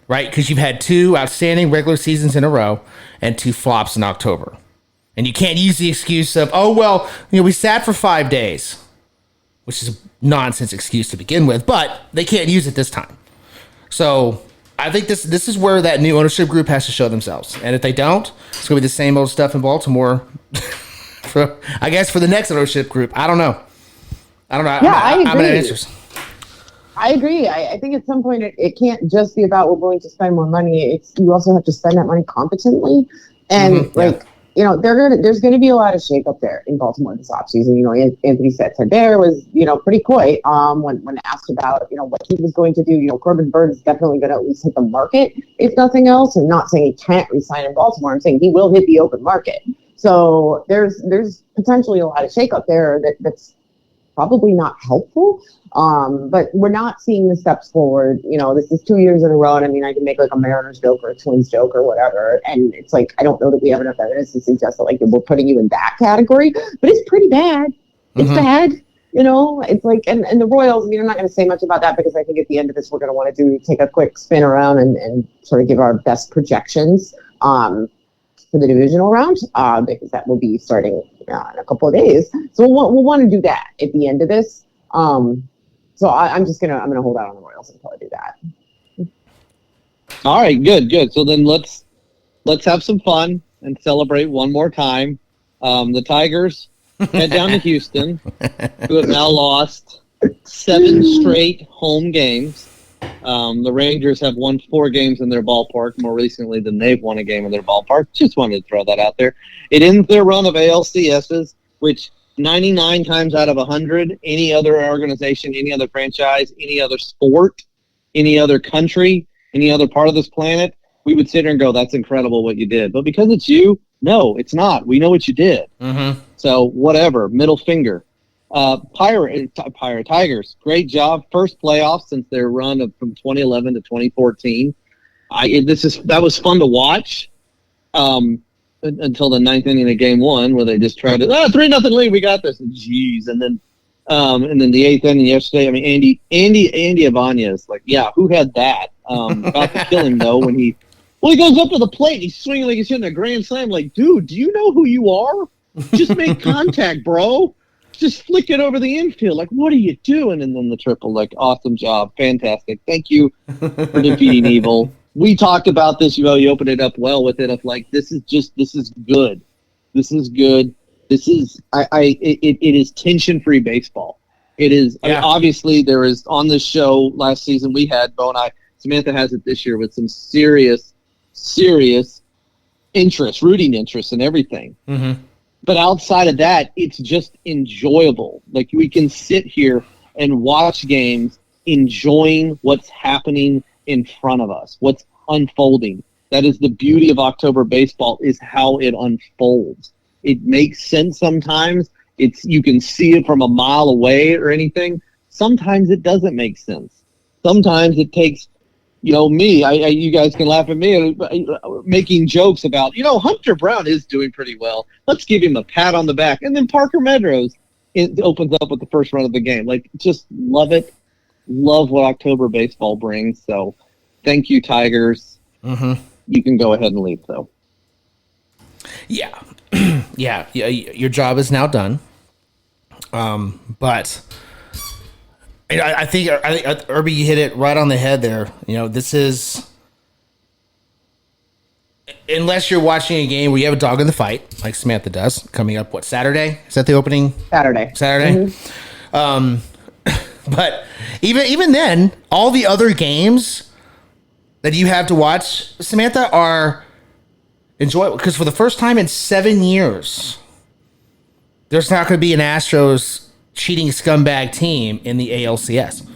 right? Because you've had 2 outstanding regular seasons in a row and 2 flops in October, and you can't use the excuse of, oh well, we sat for 5 days, which is a nonsense excuse to begin with, but they can't use it this time. So I think this is where that new ownership group has to show themselves. And if they don't, it's going to be the same old stuff in Baltimore, I guess, for the next ownership group. I don't know. Yeah, I agree. I'm going to answers. I agree. I think at some point it can't just be about we're willing to spend more money. You also have to spend that money competently. And there's going to be a lot of shakeup there in Baltimore this offseason. Anthony Santander was, pretty coy when asked about, what he was going to do. Corbin Bird is definitely going to at least hit the market, if nothing else. I'm not saying he can't resign in Baltimore. I'm saying he will hit the open market. So there's potentially a lot of shakeup there that's probably not helpful. But we're not seeing the steps forward. This is 2 years in a row, and I can make like a Mariners joke or a Twins joke or whatever. And it's like, I don't know that we have enough evidence to suggest that we're putting you in that category, but it's pretty bad. It's bad. It's like, and the Royals, I'm not going to say much about that because I think at the end of this, we're going to want to take a quick spin around and sort of give our best projections, for the divisional round, because that will be starting in a couple of days. So we'll want to do that at the end of this. So I'm gonna hold out on the Royals until I do that. All right, good. So then let's have some fun and celebrate one more time. The Tigers head down to Houston, who have now lost 7 straight home games. The Rangers have won 4 games in their ballpark more recently than they've won a game in their ballpark. Just wanted to throw that out there. It ends their run of ALCSs, which 99 times out of 100, any other organization, any other franchise, any other sport, any other country, any other part of this planet, we would sit here and go, that's incredible what you did. But because it's you, no, it's not. We know what you did. Mm-hmm. So whatever, middle finger. Tigers, great job. First playoff since their run from 2011 to 2014. That was fun to watch. Until the 9th inning of game 1, where they just tried to 3-0 lead, we got this. And geez, and then the 8th inning yesterday. Andy Ibanez, who had that? About to kill him though when he goes up to the plate, he's swinging like he's hitting a grand slam. Like, dude, do you know who you are? Just make contact, bro. Just flick it over the infield. Like, what are you doing? And then the triple. Awesome job, fantastic. Thank you for defeating evil. We talked about this. You opened it up well with it. Of this is good. This is good. This is it is tension-free baseball. It is. Yeah. Obviously, there is on this show last season we had Bo and I. Samantha has it this year with some serious interest, rooting interest, and everything. Mm-hmm. But outside of that, it's just enjoyable. We can sit here and watch games, enjoying what's happening in front of us, what's unfolding. That is the beauty of October baseball, is how it unfolds. It makes sense sometimes. You can see it from a mile away or anything. Sometimes it doesn't make sense. Sometimes it takes, me. You guys can laugh at me making jokes about, Hunter Brown is doing pretty well. Let's give him a pat on the back. And then Parker Meadows opens up with the first run of the game. Just love it. Love what October baseball brings. So thank you, Tigers. Mm-hmm. You can go ahead and leave, though. Yeah. yeah. Your job is now done. But I think Irby, you hit it right on the head there. This is, unless you're watching a game where you have a dog in the fight, like Samantha does, coming up, Saturday? Is that the opening? Saturday. Mm-hmm. But even then, all the other games that you have to watch, Samantha, are enjoyable. Because for the first time in 7 years, there's not going to be an Astros cheating scumbag team in the ALCS.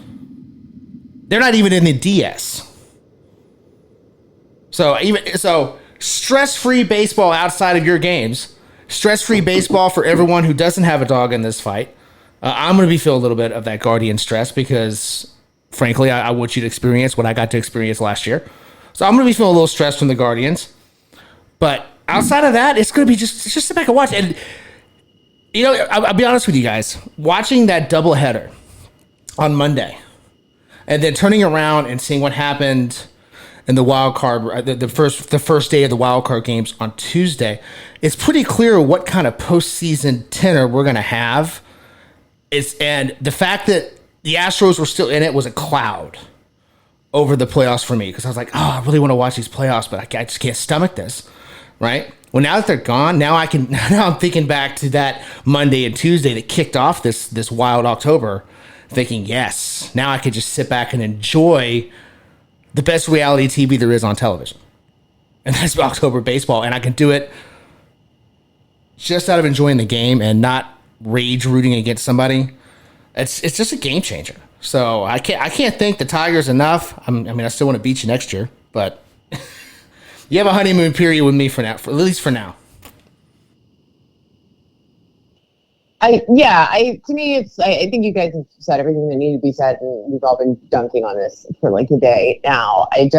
They're not even in the DS. So stress-free baseball outside of your games. Stress-free baseball for everyone who doesn't have a dog in this fight. I'm going to feel a little bit of that Guardian stress because, frankly, I want you to experience what I got to experience last year. So I'm going to be feeling a little stressed from the Guardians. But outside of that, it's going to be just sit back and watch. And, I'll be honest with you guys. Watching that doubleheader on Monday and then turning around and seeing what happened in the wild card, the first day of the wild card games on Tuesday, it's pretty clear what kind of postseason tenor we're going to have. And the fact that the Astros were still in it was a cloud over the playoffs for me, because I was like, oh, I really want to watch these playoffs, but I just can't stomach this, right? Well, now that they're gone, now I'm thinking back to that Monday and Tuesday that kicked off this wild October, thinking, yes, now I could just sit back and enjoy the best reality TV there is on television. And that's October baseball, and I can do it just out of enjoying the game and not rage rooting against somebody. It's just a game changer. So I can't thank the Tigers enough. I still want to beat you next year, but you have a honeymoon period with me for now, at least for now. To me, I think you guys have said everything that needed to be said, and we've all been dunking on this for like a day now. I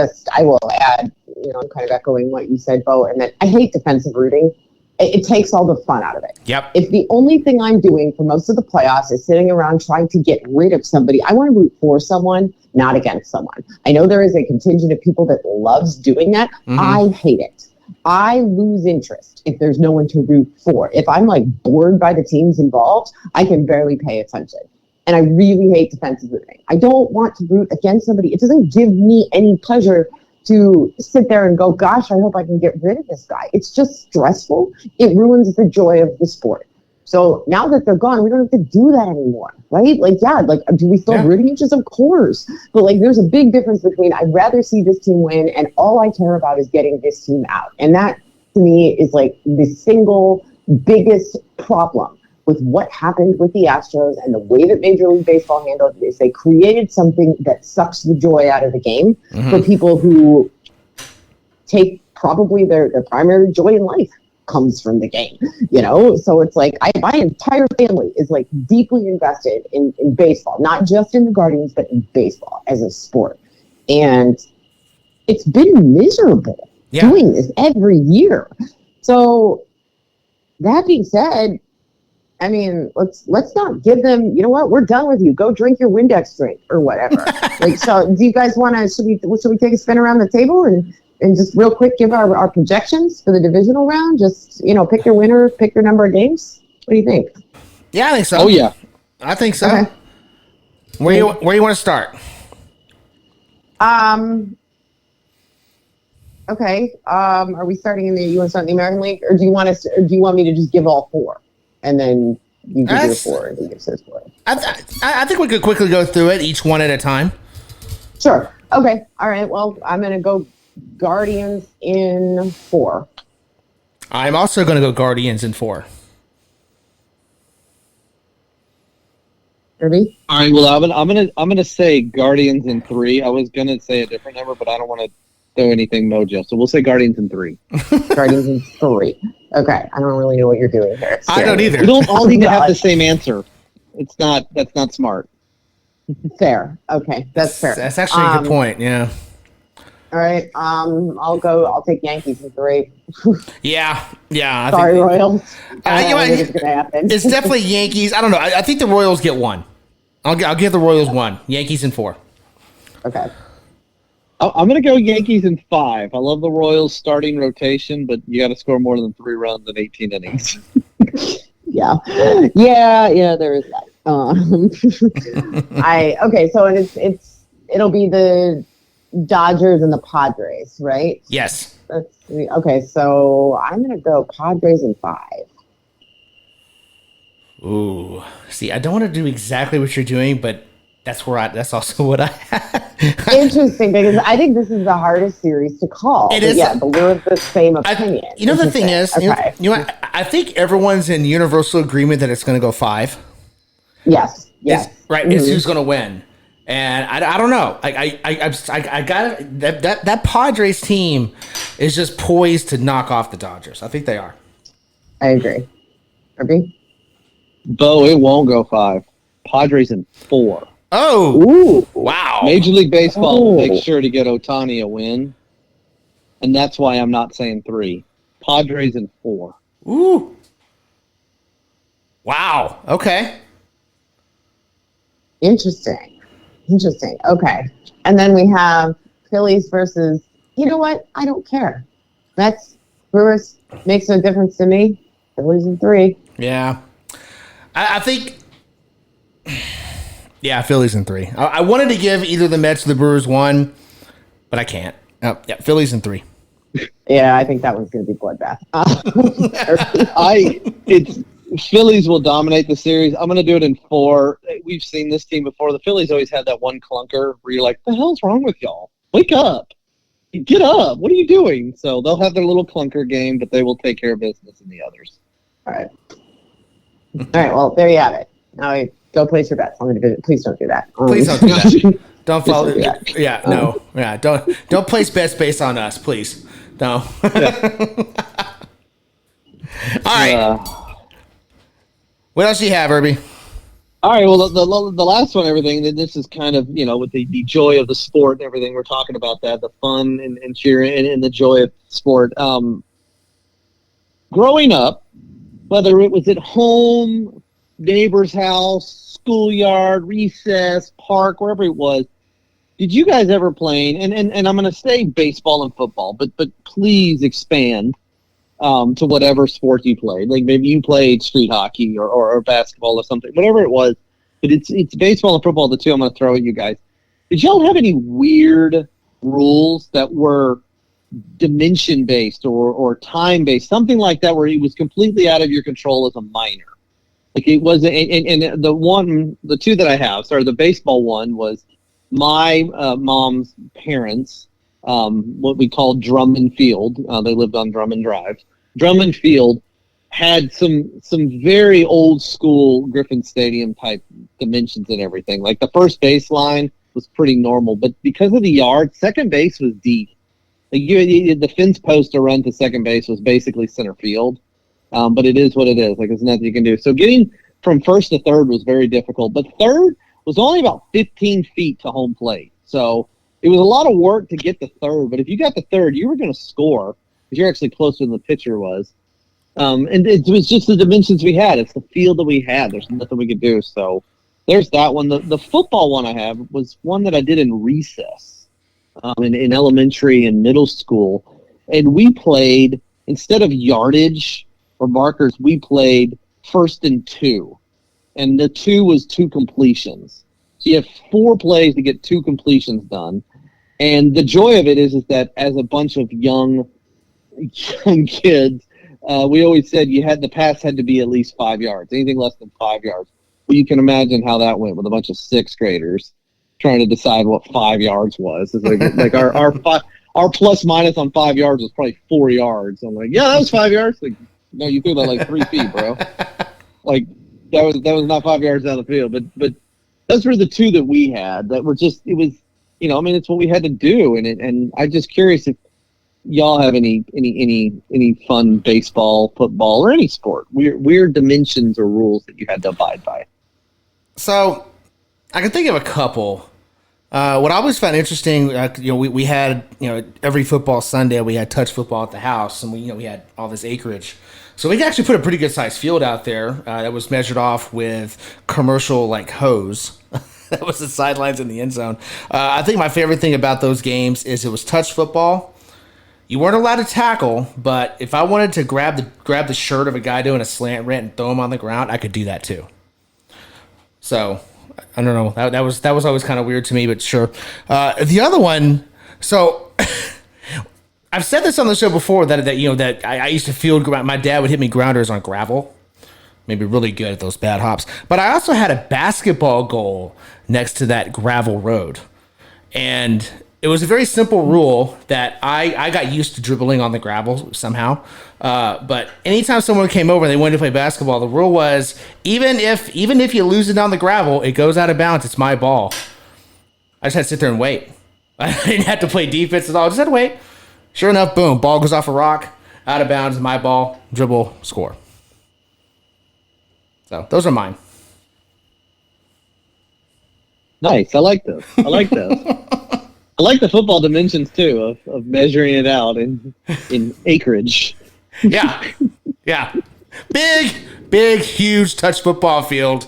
will add, I'm kind of echoing what you said, Bo, and that I hate defensive rooting. It takes all the fun out of it. Yep. If the only thing I'm doing for most of the playoffs is sitting around trying to get rid of somebody, I want to root for someone, not against someone. I know there is a contingent of people that loves doing that. Mm-hmm. I hate it. I lose interest if there's no one to root for. If I'm like bored by the teams involved, I can barely pay attention. And I really hate defensive rooting. I don't want to root against somebody. It doesn't give me any pleasure to sit there and go, gosh, I hope I can get rid of this guy. It's just stressful. It ruins the joy of the sport. So now that they're gone, we don't have to do that anymore, right? Do we still rooting each other? Of course. But there's a big difference between I'd rather see this team win and all I care about is getting this team out. And that, to me, is the single biggest problem with what happened with the Astros and the way that Major League Baseball handled it is they created something that sucks the joy out of the game for people who take probably their primary joy in life comes from the game, So it's my entire family is deeply invested in baseball, not just in the Guardians, but in baseball as a sport. And it's been miserable doing this every year. So that being said, let's not give them, we're done with you. Go drink your Windex drink or whatever. So do you guys want to, should we take a spin around the table and just real quick give our projections for the divisional round? Just, pick your winner, pick your number of games. What do you think? Yeah, I think so. Oh, yeah. I think so. Okay. Where you want to start? Okay. Are we starting you want to start in the American League, or do you want me to just give all four? And then you give your four and he gives his four. I think we could quickly go through it, each one at a time. Sure. Okay. All right. Well, I'm going to go Guardians in 4. I'm also going to go Guardians in 4. Kirby? All right. Well, I'm gonna say Guardians in 3. I was gonna say a different number, but I don't want to throw anything mojo, so we'll say Guardians in 3. Guardians in 3. Okay. I don't really know what you're doing here. I don't either. We don't all need to have the same answer. That's not smart. Fair. Okay. That's fair. That's actually a good point. Yeah. All right. I'll take Yankees in 3. Yeah. Sorry, Royals. It's going to happen. It's definitely Yankees. I don't know. I think the Royals get 1. I'll give the Royals 1. Yankees in 4. Okay. I'm going to go Yankees in 5. I love the Royals starting rotation, but you got to score more than 3 runs in 18 innings. Yeah, there is that. So it'll be the Dodgers and the Padres, right? Yes. Okay, so I'm gonna go Padres in 5. Ooh, see, I don't want to do exactly what you're doing, but that's also what I had. Interesting, because I think this is the hardest series to call. It is. Yeah, but we're of the same opinion. The thing is, okay. I think everyone's in universal agreement that it's going to go 5. Yes. Right. Mm-hmm. It's who's going to win. And I don't know. I got that Padres team is just poised to knock off the Dodgers. I think they are. I agree. Kirby? Bo, it won't go 5. Padres in 4. Oh, ooh, wow! Major League Baseball will make sure to get Ohtani a win, and that's why I'm not saying 3. Padres in 4. Ooh. Wow. Okay. Interesting. Okay. And then we have Phillies versus, you know what? I don't care. Mets, Brewers makes no difference to me. Phillies in 3. Yeah. I think, yeah, Phillies in 3. I wanted to give either the Mets or the Brewers 1, but I can't. Yeah, Phillies in 3. Yeah, I think that one's going to be bloodbath. Phillies will dominate the series. I'm going to do it in 4. We've seen this team before. The Phillies always had that one clunker where you're like, the hell's wrong with y'all? Wake up. Get up. What are you doing? So they'll have their little clunker game, but they will take care of business in the others. All right. Well, there you have it. Now go place your bets. Please don't do that. Please don't do that. Don't follow. Don't do that. Yeah, no. Yeah, don't place bets based on us, please. No. All right. What else do you have, Irby? All right. Well, the last one, everything. This is kind of with the joy of the sport and everything. We're talking about that, the fun and cheering and the joy of sport. Growing up, whether it was at home, neighbor's house, schoolyard, recess, park, wherever it was, did you guys ever play? And I'm going to say baseball and football, but please expand to whatever sport you played. Like maybe you played street hockey or basketball or something, whatever it was. But it's baseball and football, the two I'm going to throw at you guys. Did y'all have any weird rules that were dimension-based or time-based, something like that, where it was completely out of your control as a minor? Like it wasn't, and the two that I have, the baseball one was my mom's parents, what we call Drummond Field. They lived on Drummond Drive. Drummond Field had some very old school Griffin Stadium type dimensions and everything. Like the first baseline was pretty normal, but because of the yard, second base was deep. Like the fence post to run to second base was basically center field. But it is what it is. Like there's nothing you can do. So getting from first to third was very difficult. But third was only about 15 feet to home plate. So it was a lot of work to get to third. But if you got to third, you were going to score because you're actually closer than the pitcher was. And it was just the dimensions we had. It's the field that we had. There's nothing we could do. So there's that one. The football one I have was one that I did in recess in elementary and middle school. And we played, instead of yardage or markers, we played 1st and 2. And the 2 was 2 completions. So you have 4 plays to get 2 completions done. And the joy of it is that as a bunch of young kids, we always said the pass had to be at least 5 yards. Anything less than 5 yards. Well, you can imagine how that went with a bunch of 6th graders trying to decide what 5 yards was. It's like our plus minus on 5 yards was probably 4 yards. I'm like, yeah, that was 5 yards. Like, no, you threw that like 3 feet, bro. Like that was not 5 yards down the field. But those were the 2 that we had that were just, it was, it's what we had to do. And I'm just curious if y'all have any fun baseball, football, or any sport, weird dimensions or rules that you had to abide by. So I can think of a couple. What I always found interesting, we had, every football Sunday we had touch football at the house, and we had all this acreage. So we actually put a pretty good sized field out there that was measured off with commercial hose. That was the sidelines in the end zone. I think my favorite thing about those games is it was touch football. You weren't allowed to tackle, but if I wanted to grab the shirt of a guy doing a slant rant and throw him on the ground, I could do that too. So I don't know. That was always kind of weird to me, but sure. The other one. So I've said this on the show before that I used to field ground. My dad would hit me grounders on gravel. Maybe really good at those bad hops. But I also had a basketball goal next to that gravel road, and it was a very simple rule that I got used to dribbling on the gravel somehow. But anytime someone came over and they wanted to play basketball, the rule was even if you lose it on the gravel, it goes out of bounds. It's my ball. I just had to sit there and wait. I didn't have to play defense at all. I just had to wait. Sure enough, boom, ball goes off a rock, out of bounds, my ball, dribble, score. So those are mine. Nice. I like those. I like the football dimensions too of measuring it out in acreage. Yeah. Yeah. Big, huge touch football field.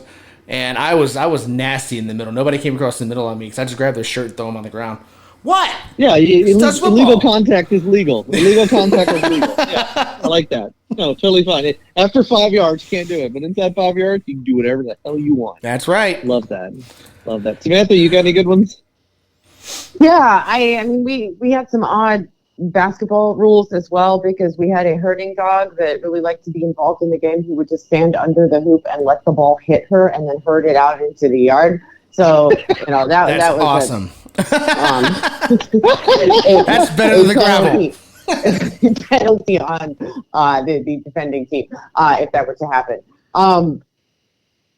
And I was nasty in the middle. Nobody came across the middle on me because I just grabbed their shirt and throw them on the ground. What? Yeah, touch illegal contact is legal. Illegal contact is legal. Yeah, I like that. No, totally fine. After 5 yards, you can't do it. But inside 5 yards, you can do whatever the hell you want. That's right. Love that. Love that. Samantha, you got any good ones? Yeah, I mean, we had some odd basketball rules as well because we had a herding dog that really liked to be involved in the game. He would just stand under the hoop and let the ball hit her and then herd it out into the yard. So, that That's was awesome. A That's better than the gravel. Penalty on the defending team if that were to happen.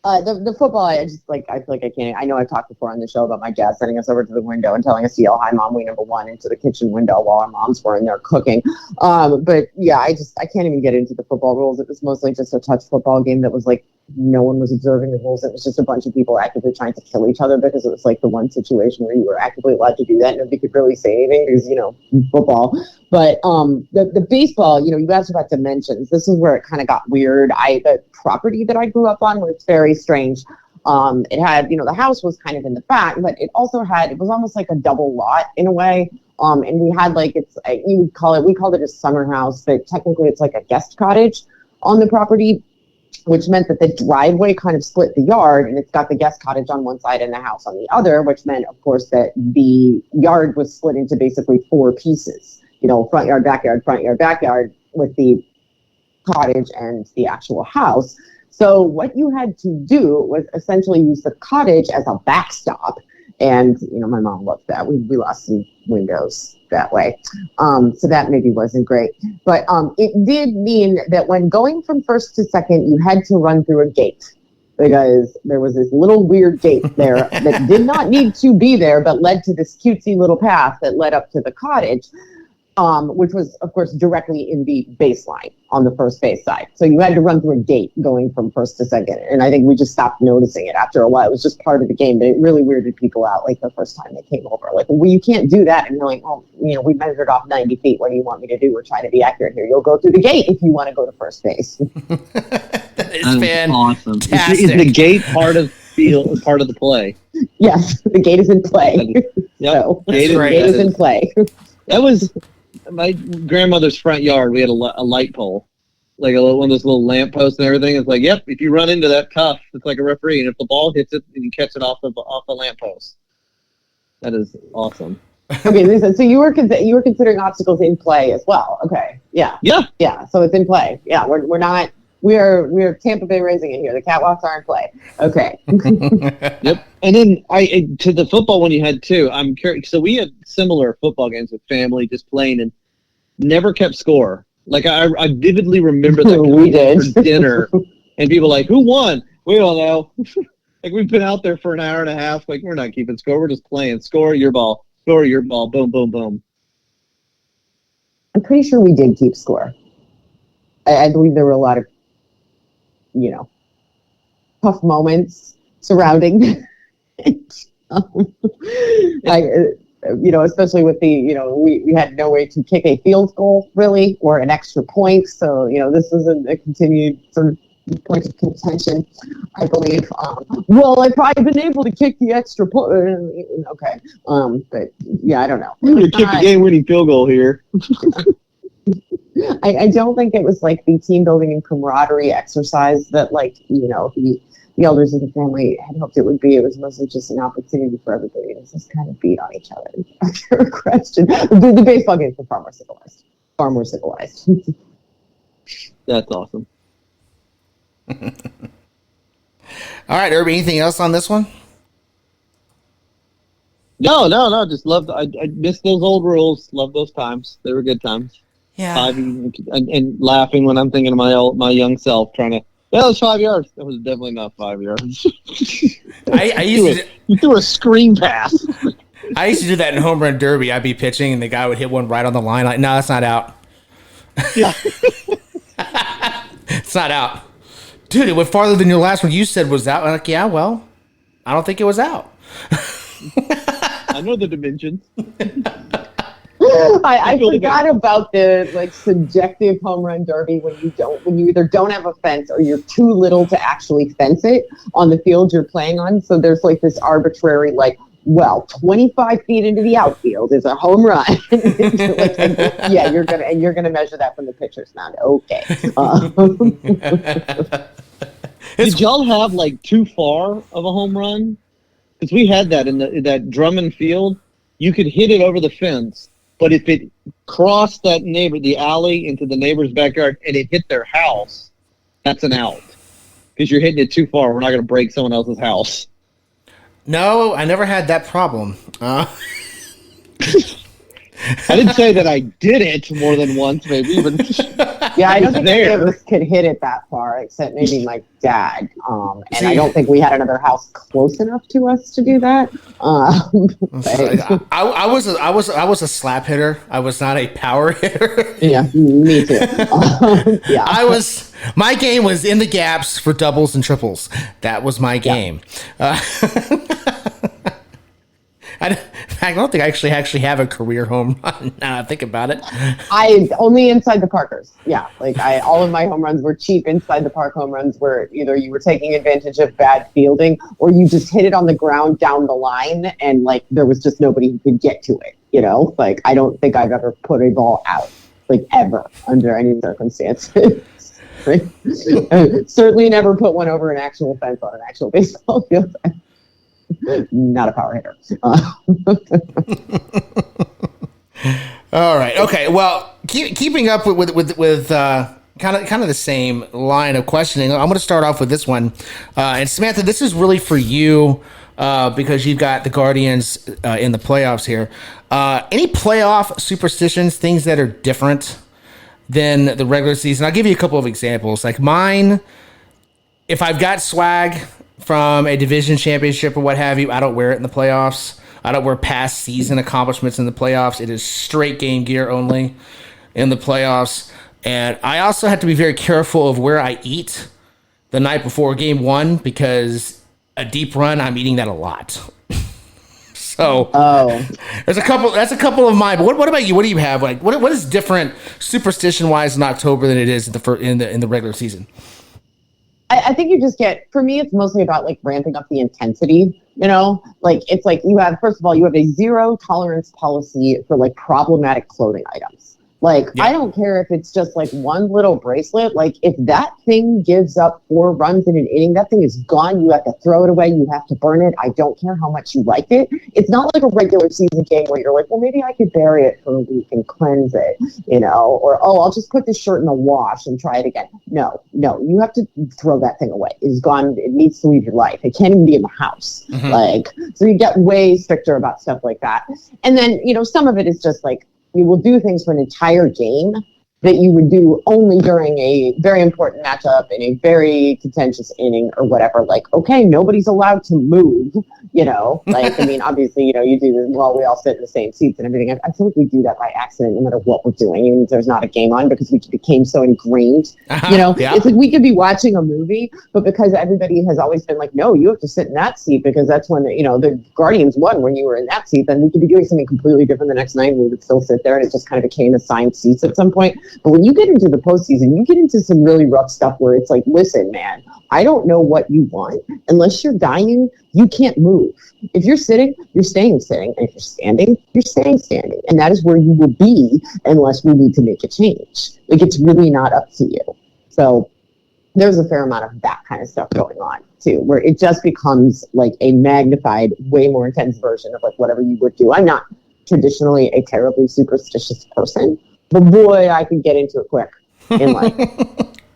The football, I feel like I can't. I know I've talked before on the show about my dad sending us over to the window and telling us to yell, "Hi, Mom, we number one," into the kitchen window while our moms were in there cooking. But yeah, I can't even get into the football rules. It was mostly just a touch football game that was like no one was observing the rules. It was just a bunch of people actively trying to kill each other because it was like the one situation where you were actively allowed to do that. Nobody could really say anything because, football. But the baseball, you asked about dimensions. This is where it kind of got weird. The property that I grew up on was very strange. It had, the house was kind of in the back, but it also had, it was almost like a double lot in a way. And we had we called it a summer house, but technically it's like a guest cottage on the property, which meant that the driveway kind of split the yard, and it's got the guest cottage on one side and the house on the other, which meant, of course, that the yard was split into basically 4 pieces, front yard, backyard, with the cottage and the actual house. So what you had to do was essentially use the cottage as a backstop. And, my mom loved that. We lost some windows that way. So that maybe wasn't great. But it did mean that when going from first to second, you had to run through a gate because there was this little weird gate there that did not need to be there, but led to this cutesy little path that led up to the cottage. Which was, of course, directly in the baseline on the first base side. So you had to run through a gate going from first to second. And I think we just stopped noticing it after a while. It was just part of the game, but it really weirded people out, like the first time they came over. Like, well, you can't do that. And you're like, we measured off 90 feet. What do you want me to do? We're trying to be accurate here. You'll go through the gate if you want to go to first base. That is fantastic. Awesome. Is the gate part of the play? Yes, the gate is in play. Yep. So, Gate is in play. That was my grandmother's front yard. We had a light pole, like one of those little lamp posts and everything. It's like, yep, if you run into that tough, it's like a referee, and if the ball hits it, you catch it off the lamp post. That is awesome. Okay, listen, so you were considering obstacles in play as well. Okay, yeah. So it's in play. Yeah, we're Tampa Bay raising it here. The catwalks are in play. Okay. Yep. And then to the football one you had too. I'm curious. So we had similar football games with family, just playing, and never kept score. Like I vividly remember that we did for dinner, and people like, who won? We don't know. Like we've been out there for an hour and a half. Like we're not keeping score. We're just playing. Score your ball. Score your ball. Boom, boom, boom. I'm pretty sure we did keep score. I believe there were a lot of tough moments surrounding it. Especially with we had no way to kick a field goal really, or an extra point. So, this is a continued sort of point of contention, I believe. I've probably been able to kick the extra point. Okay. But yeah, I don't know. We're going to kick the game-winning field goal here. I don't think it was like the team building and camaraderie exercise that the elders of the family had hoped it would be. It was mostly just an opportunity for everybody to just kind of beat on each other after a question. The baseball games were far more civilized. That's awesome. All right, Irby, anything else on this one? No. Just loved. I missed those old rules. Love those times. They were good times. Yeah. And laughing when I'm thinking of my young self trying to. That was 5 yards. That was definitely not 5 yards. You threw a screen pass. I used to do that in home run derby. I'd be pitching, and the guy would hit one right on the line. Like, no, that's not out. Yeah. It's not out. Dude, it went farther than your last one you said was out. I'm like, yeah, well, I don't think it was out. I know the dimensions. I forgot about the like subjective home run derby when you either don't have a fence or you're too little to actually fence it on the field you're playing on. So there's like this arbitrary like, well, 25 feet into the outfield is a home run. Yeah, you're gonna measure that from the pitcher's mound. Okay. Did y'all have like too far of a home run? Because we had that in that Drummond Field. You could hit it over the fence, but if it crossed the alley into the neighbor's backyard and it hit their house, that's an out. Because you're hitting it too far. We're not going to break someone else's house. No, I never had that problem. I didn't say that I did it more than once, maybe even. Yeah, I don't think any of us could hit it that far, except maybe my dad. And I don't think we had another house close enough to us to do that. I was a slap hitter. I was not a power hitter. Yeah, me too. Yeah, my game was in the gaps for doubles and triples. That was my game. Yeah. I don't think I actually have a career home run now I think about it. I only inside the Parkers. Yeah, like all of my home runs were cheap inside the park home runs where either you were taking advantage of bad fielding or you just hit it on the ground down the line and like there was just nobody who could get to it. You know, like I don't think I've ever put a ball out like ever under any circumstances. Certainly never put one over an actual fence on an actual baseball field. Not a power hitter. All right. Okay. Well, keeping up with kind of the same line of questioning, I'm going to start off with this one. And Samantha, this is really for you because you've got the Guardians in the playoffs here. Any playoff superstitions, things that are different than the regular season? I'll give you a couple of examples. Like mine, if I've got swag from a division championship or what have you, I don't wear it in the playoffs. I don't wear past season accomplishments in the playoffs. It is straight game gear only in the playoffs. And I also have to be very careful of where I eat the night before game one because a deep run, I'm eating that a lot. So that's a couple of mine. But what about you? What do you have? Like what is different superstition wise in October than it is in the regular season? I think you just for me, it's mostly about like ramping up the intensity, you know, like it's like first of all, you have a zero tolerance policy for like problematic clothing items. Like, yeah. I don't care if it's just like one little bracelet. Like if that thing gives up 4 runs in an inning, that thing is gone. You have to throw it away. You have to burn it. I don't care how much you like it. It's not like a regular season game where you're like, well, maybe I could bury it for a week and cleanse it, you know, or, I'll just put this shirt in the wash and try it again. No, you have to throw that thing away. It's gone. It needs to leave your life. It can't even be in the house. Mm-hmm. Like, so you get way stricter about stuff like that. And then, you know, some of it is just like, you will do things for an entire game that you would do only during a very important matchup in a very contentious inning or whatever. Like, okay, nobody's allowed to move, you know, like, I mean, obviously, you know, you do this while we all sit in the same seats and everything. I feel like we do that by accident, no matter what we're doing, even if there's not a game on, because we became so ingrained, you know, It's like we could be watching a movie, but because everybody has always been like, no, you have to sit in that seat because that's when, you know, the Guardians won when you were in that seat, then we could be doing something completely different the next night and we would still sit there, and it just kind of became assigned seats at some point. But when you get into the postseason, you get into some really rough stuff where it's like, listen, man, I don't know what you want. Unless you're dying, you can't move. If you're sitting, you're staying sitting. And if you're standing, you're staying standing. And that is where you will be unless we need to make a change. Like, it's really not up to you. So there's a fair amount of that kind of stuff going on too, where it just becomes like a magnified, way more intense version of like whatever you would do. I'm not traditionally a terribly superstitious person, but boy, I could get into it quick in like.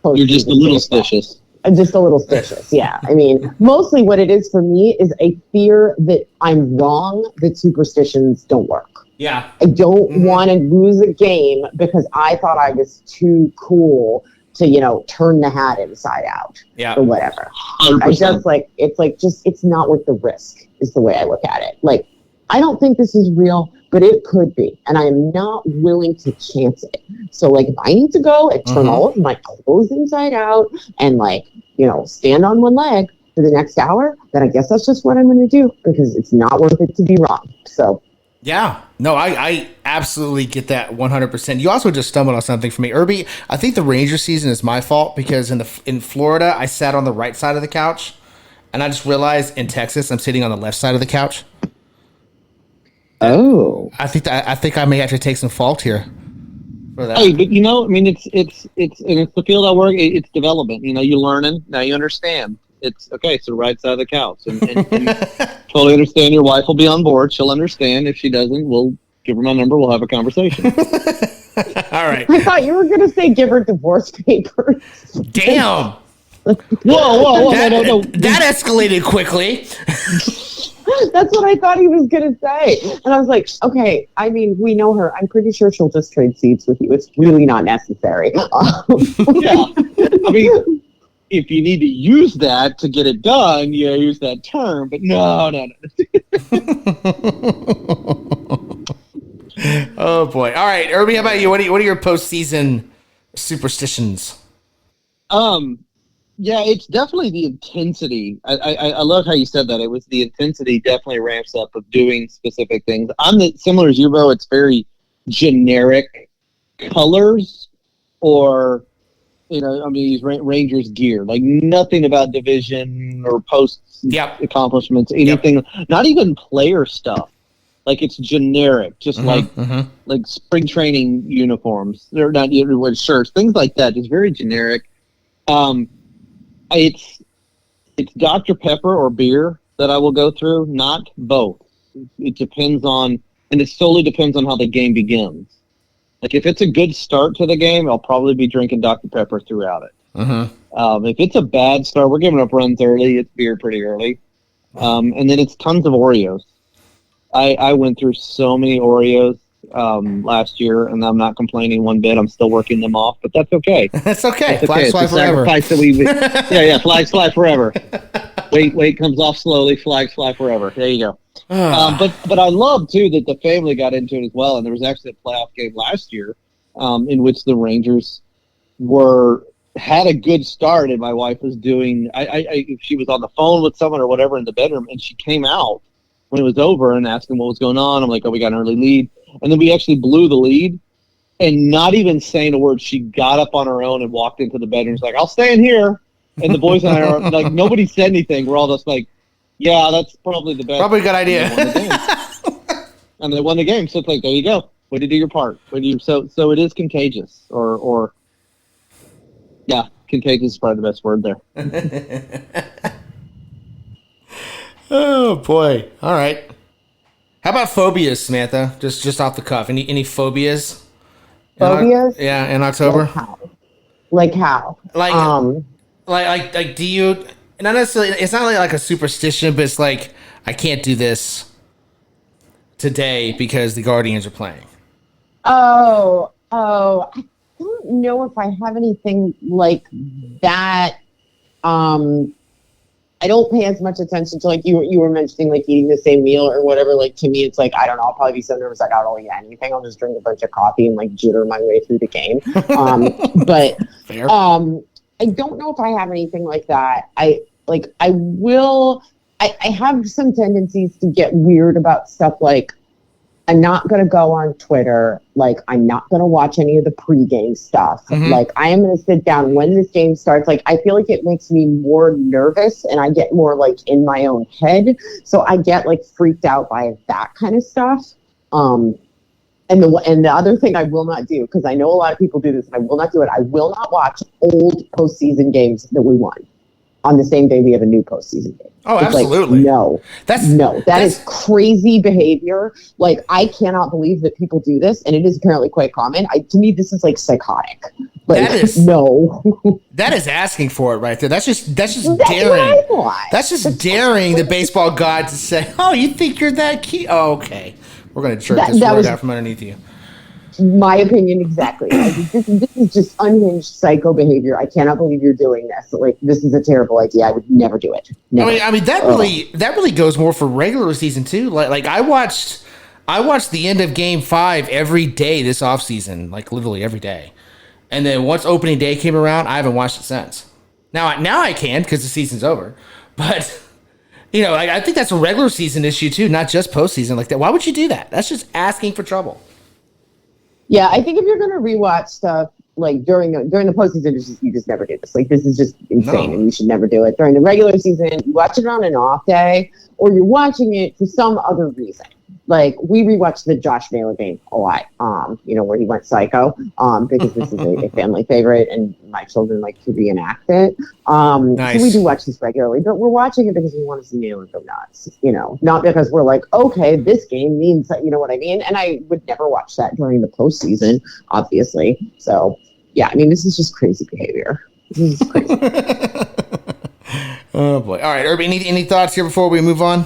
You're just a little stitious. Just a little stitious, yeah. I mean, mostly what it is for me is a fear that I'm wrong, that superstitions don't work. Yeah. I don't want to lose a game because I thought I was too cool to, you know, turn the hat inside out or whatever. 100%. I just like, it's not worth the risk is the way I look at it. Like, I don't think this is real, but it could be, and I am not willing to chance it. So, like, if I need to go and turn all of my clothes inside out and, like, you know, stand on one leg for the next hour, then I guess that's just what I'm going to do because it's not worth it to be wrong. So, yeah, No, I absolutely get that 100%. You also just stumbled on something for me, Irby. I think the Ranger season is my fault because in Florida I sat on the right side of the couch, and I just realized in Texas I'm sitting on the left side of the couch. Oh, I think I may have to take some fault here for that. Hey, but I mean, it's the field I work. It's development. You're learning now. You understand. It's okay. So right side of the couch, and totally understand. Your wife will be on board. She'll understand. If she doesn't, we'll give her my number. We'll have a conversation. All right. I thought you were going to say give her divorce papers. Damn. Whoa! No. That escalated quickly. That's what I thought he was going to say. And I was like, okay, I mean, we know her. I'm pretty sure she'll just trade seats with you. It's really not necessary. Yeah. I mean, if you need to use that to get it done, use that term. But no. Oh, boy. All right, Irby, how about you? What are your postseason superstitions? Yeah, it's definitely the intensity. I love how you said that. It was the intensity definitely ramps up of doing specific things. I'm similar as you, bro. It's very generic colors or, use Rangers gear. Like nothing about division or post accomplishments, anything, not even player stuff. Like it's generic, just like spring training uniforms. They're not even shirts, things like that. It's very generic. It's Dr. Pepper or beer that I will go through, not both. It depends on, and it solely depends on how the game begins. Like if it's a good start to the game, I'll probably be drinking Dr. Pepper throughout it. If it's a bad start, we're giving up runs early. It's beer pretty early, and then it's tons of Oreos. I went through so many Oreos last year, and I'm not complaining one bit. I'm still working them off, but that's okay. That's okay. Flags fly forever. Flags fly forever. Weight comes off slowly. Flags fly forever. There you go. But I love too that the family got into it as well, and there was actually a playoff game last year in which the Rangers had a good start, and my wife was doing. She was on the phone with someone or whatever in the bedroom, and she came out when it was over and asked him what was going on. I'm like, oh, we got an early lead. And then we actually blew the lead. And not even saying a word, she got up on her own and walked into the bedroom. She's like, I'll stay in here. And the boys and I are like, nobody said anything. We're all just like, yeah, that's probably the best. Probably a good idea. And they won the game. So it's like, there you go. Way to do your part. So it is contagious. Or yeah, contagious is probably the best word there. Oh boy! All right. How about phobias, Samantha? Just off the cuff. Any phobias? Phobias? In October. Like how? Like do you? Not necessarily. It's not like a superstition, but it's like I can't do this today because the Guardians are playing. I don't know if I have anything like that. I don't pay as much attention to, like, you were mentioning, like, eating the same meal or whatever. Like, to me, it's like, I don't know, I'll probably be so nervous, like, I don't eat anything. I'll just drink a bunch of coffee and, like, jitter my way through the game. But Fair. I don't know if I have anything like that. I have some tendencies to get weird about stuff like, I'm not going to go on Twitter. Like, I'm not going to watch any of the pregame stuff. Like, I am going to sit down when this game starts. Like, I feel like it makes me more nervous and I get more, like, in my own head. So I get, like, freaked out by that kind of stuff. And the other thing I will not do, because I know a lot of people do this, and I will not do it, I will not watch old postseason games that we won on the same day we have a new postseason game. Oh, it's absolutely. Like, that is crazy behavior. Like, I cannot believe that people do this, and it is apparently quite common. To me, this is like psychotic. Like, no. That is asking for it right there. That's just daring. What I want. That's just daring the baseball god to say, "Oh, you think you're that key? Oh, okay. We're gonna jerk this word out from underneath you." My opinion, exactly. This is just unhinged psycho behavior. I cannot believe you're doing this. Like, this is a terrible idea. I would never do it. Never. I mean that really goes more for regular season too. Like I watched the end of Game 5 every day this offseason, like literally every day. And then once opening day came around, I haven't watched it since. Now I can because the season's over. But I think that's a regular season issue too, not just postseason like that. Why would you do that? That's just asking for trouble. Yeah, I think if you're going to rewatch stuff like during the postseason, you just never do this. Like, this is just insane, and you should never do it during the regular season. You watch it on an off day, or you're watching it for some other reason. Like, we rewatched the Josh Naylor game a lot, where he went psycho, because this is a family favorite, and my children like to reenact it. Nice. So we do watch this regularly, but we're watching it because we want to see Naylor go nuts, not because we're like, okay, this game means that, you know what I mean? And I would never watch that during the postseason, obviously. So, yeah, I mean, this is just crazy behavior. This is crazy. Oh, boy. All right, Irby, any thoughts here before we move on?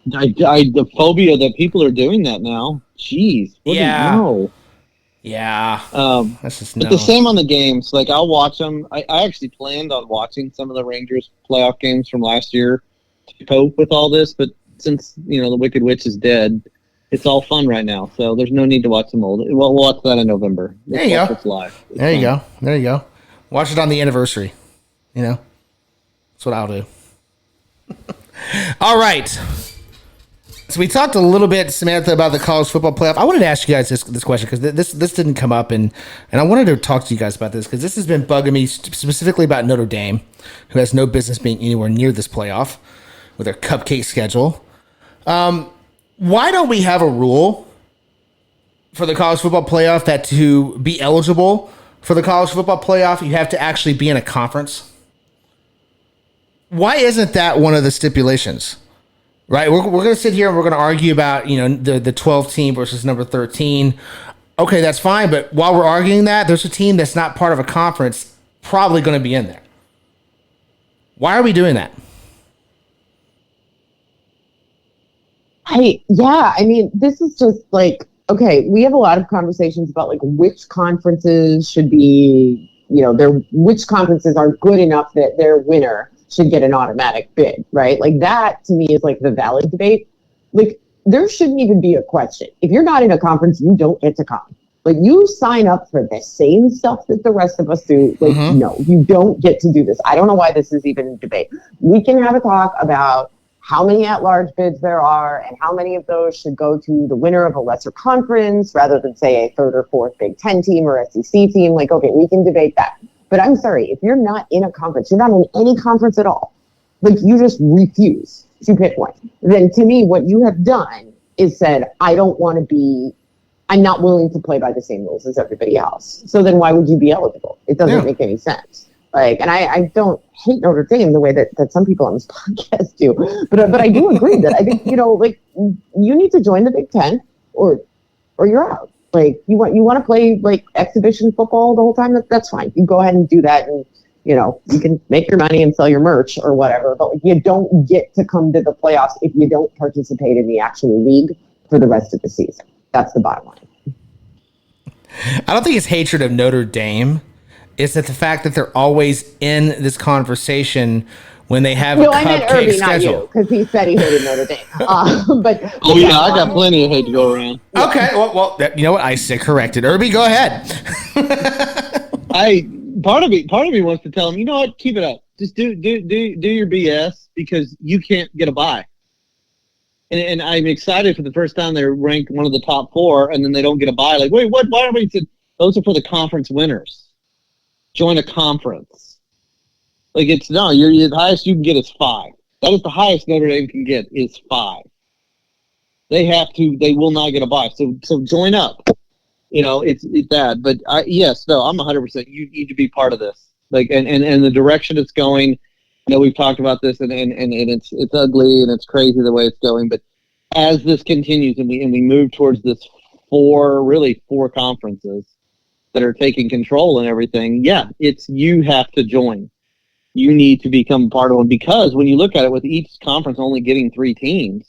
The phobia that people are doing that now. Jeez. Yeah. That's just but the same on the games. Like, I'll watch them. I actually planned on watching some of the Rangers playoff games from last year to cope with all this, but since, the Wicked Witch is dead, it's all fun right now. So there's no need to watch them old. We'll watch that in November. There you go. It's live. There you go. Watch it on the anniversary. That's what I'll do. All right. So we talked a little bit, Samantha, about the college football playoff. I wanted to ask you guys this question because this didn't come up, and I wanted to talk to you guys about this because this has been bugging me specifically about Notre Dame, who has no business being anywhere near this playoff with their cupcake schedule. Why don't we have a rule for the college football playoff that to be eligible for the college football playoff, you have to actually be in a conference? Why isn't that one of the stipulations? Right, we're going to sit here and we're going to argue about, the 12 team versus number 13. Okay, that's fine. But while we're arguing that, there's a team that's not part of a conference probably going to be in there. Why are we doing that? This is just like, okay, we have a lot of conversations about like which conferences should be, which conferences are good enough that their winner should get an automatic bid, right? Like, that to me is like the valid debate. Like, there shouldn't even be a question. If you're not in a conference, you don't get to come. Like, you sign up for the same stuff that the rest of us do. Like, no, you don't get to do this. I don't know why this is even a debate. We can have a talk about how many at-large bids there are and how many of those should go to the winner of a lesser conference rather than, say, a third or fourth Big Ten team or SEC team. Like, okay, we can debate that. But I'm sorry, if you're not in a conference, you're not in any conference at all, like, you just refuse to pick one, then to me, what you have done is said, I'm not willing to play by the same rules as everybody else. So then why would you be eligible? It doesn't make any sense. Like, and I don't hate Notre Dame the way that some people on this podcast do, but I do agree that I think, you need to join the Big Ten or you're out. Like, you want to play like exhibition football the whole time? That's fine. You go ahead and do that, and you can make your money and sell your merch or whatever. But like, you don't get to come to the playoffs if you don't participate in the actual league for the rest of the season. That's the bottom line. I don't think it's hatred of Notre Dame. It's that the fact that they're always in this conversation when they have a cupcake schedule. Because he said he hated Notre Dame. I got plenty of hate to go around. Okay, well, you know what? I said corrected. Irby, go ahead. Part of me wants to tell him, you know what? Keep it up. Just do your BS because you can't get a bye. And I'm excited for the first time they're ranked one of the top 4, and then they don't get a bye. Like, wait, what? Why are we? Those are for the conference winners. Join a conference. Like, you're the highest you can get is 5. That is the highest Notre Dame can get is 5. They will not get a bye. So join up. It's bad. But I'm 100%. You need to be part of this. Like, and the direction it's going. We've talked about this, and it's ugly and it's crazy the way it's going. But as this continues and we move towards this 4 conferences that are taking control and everything, you have to join. You need to become part of one, because when you look at it, with each conference only getting 3 teams,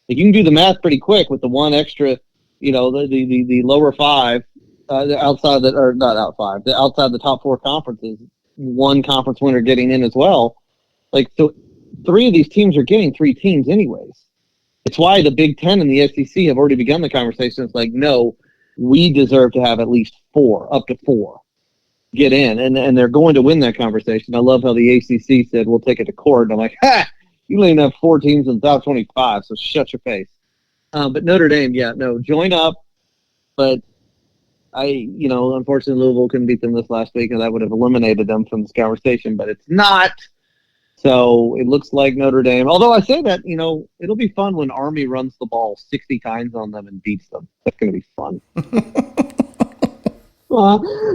you can do the math pretty quick with the one extra, the lower 5, outside the top 4 conferences, one conference winner getting in as well. Like, so 3 of these teams are getting 3 teams anyways. It's why the Big Ten and the SEC have already begun the conversation. It's like, no, we deserve to have at least 4, up to 4. Get in, and they're going to win that conversation. I love how the ACC said we'll take it to court. And I'm like, You only have 4 teams in the top 25, so shut your face. But Notre Dame, join up. But unfortunately, Louisville couldn't beat them this last week, and that would have eliminated them from this conversation. But it's not. So it looks like Notre Dame. Although I say that, it'll be fun when Army runs the ball 60 times on them and beats them. That's going to be fun.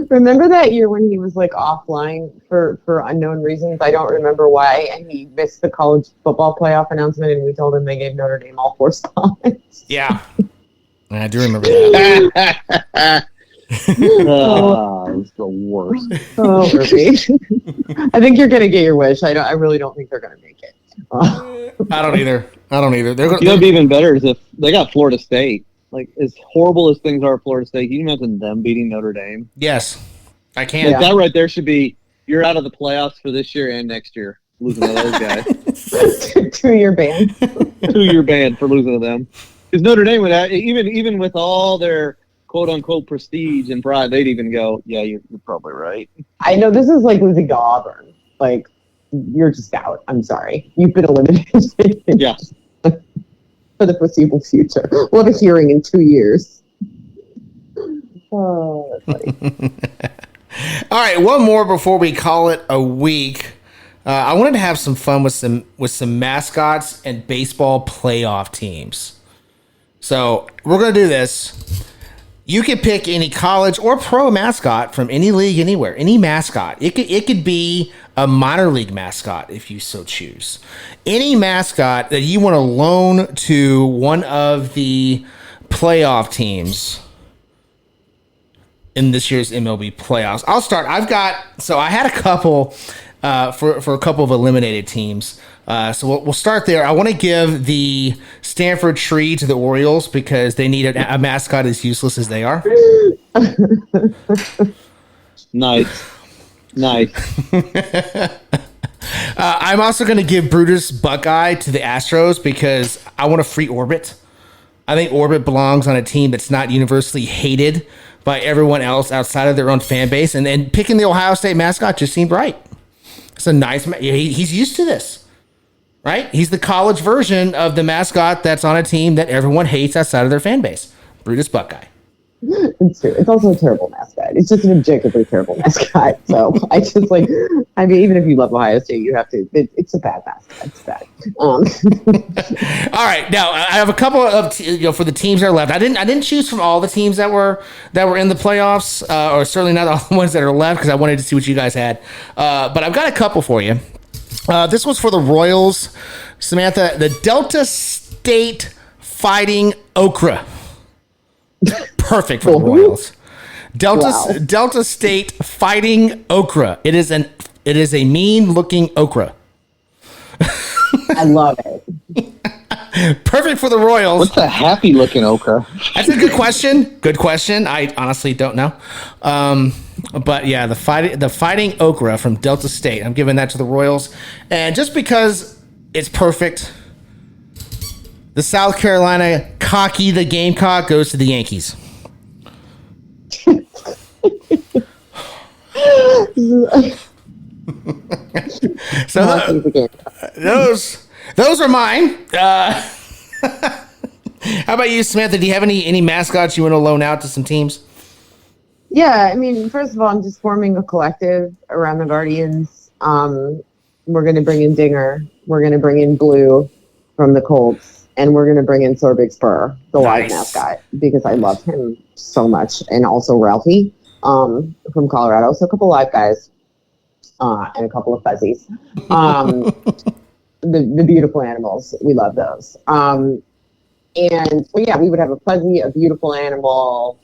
Remember that year when he was like offline for unknown reasons? I don't remember why, and he missed the college football playoff announcement, and we told him they gave Notre Dame all 4 spots. Yeah, I do remember that. It's the worst. Oh, Irby. I think you're gonna get your wish. I really don't think they're gonna make it. I don't either. They're It'd be even better is if they got Florida State. Like, as horrible as things are at Florida State, can you imagine them beating Notre Dame? Yes, I can. That right there should be, you're out of the playoffs for this year and next year, losing to those guys. 2-year ban. 2-year ban for losing to them. Because Notre Dame would have, even with all their quote-unquote prestige and pride, they'd even go, yeah, you're probably right. I know this is like losing to Auburn. Like, you're just out. I'm sorry. You've been eliminated. Yeah. For the foreseeable future. We'll have a hearing in 2 years. Oh, that's funny. All right, one more before we call it a week. I wanted to have some fun with some mascots and baseball playoff teams. So we're going to do this. You can pick any college or pro mascot from any league, anywhere, any mascot. It could be a minor league mascot if you so choose. Any mascot that you want to loan to one of the playoff teams in this year's MLB playoffs. I'll start. I had a couple for a couple of eliminated teams. So we'll start there. I want to give the Stanford Tree to the Orioles because they need a mascot as useless as they are. Nice. I'm also going to give Brutus Buckeye to the Astros because I want a free Orbit. I think Orbit belongs on a team that's not universally hated by everyone else outside of their own fan base. And then picking the Ohio State mascot just seemed right. It's a nice he's used to this. Right? He's the college version of the mascot that's on a team that everyone hates outside of their fan base. Brutus Buckeye. It's true. It's also a terrible mascot. It's just an objectively terrible mascot. So even if you love Ohio State, you have to. It's a bad mascot. It's bad. All right. Now I have a couple of for the teams that are left. I didn't choose from all the teams that were in the playoffs, or certainly not all the ones that are left because I wanted to see what you guys had. But I've got a couple for you. This was for the Royals, Samantha. The Delta State Fighting Okra. Perfect for the Royals. Delta State Fighting Okra. It is a mean looking okra. I love it. Perfect for the Royals. What's a happy looking okra? That's a good question. Good question. I honestly don't know. But yeah, the fighting okra from Delta State. I'm giving that to the Royals. And just because it's perfect, the South Carolina Cocky the Gamecock goes to the Yankees. So those are mine. How about you, Samantha? Do you have any mascots you want to loan out to some teams? Yeah, I mean, first of all, I'm just forming a collective around the Guardians. We're going to bring in Dinger. We're going to bring in Blue from the Colts. And we're going to bring in Sorbig Spur, the live mascot, because I love him so much. And also Ralphie from Colorado. So a couple live guys and a couple of fuzzies. The beautiful animals. We love those. And so, yeah, we would have a fuzzy, a beautiful animal,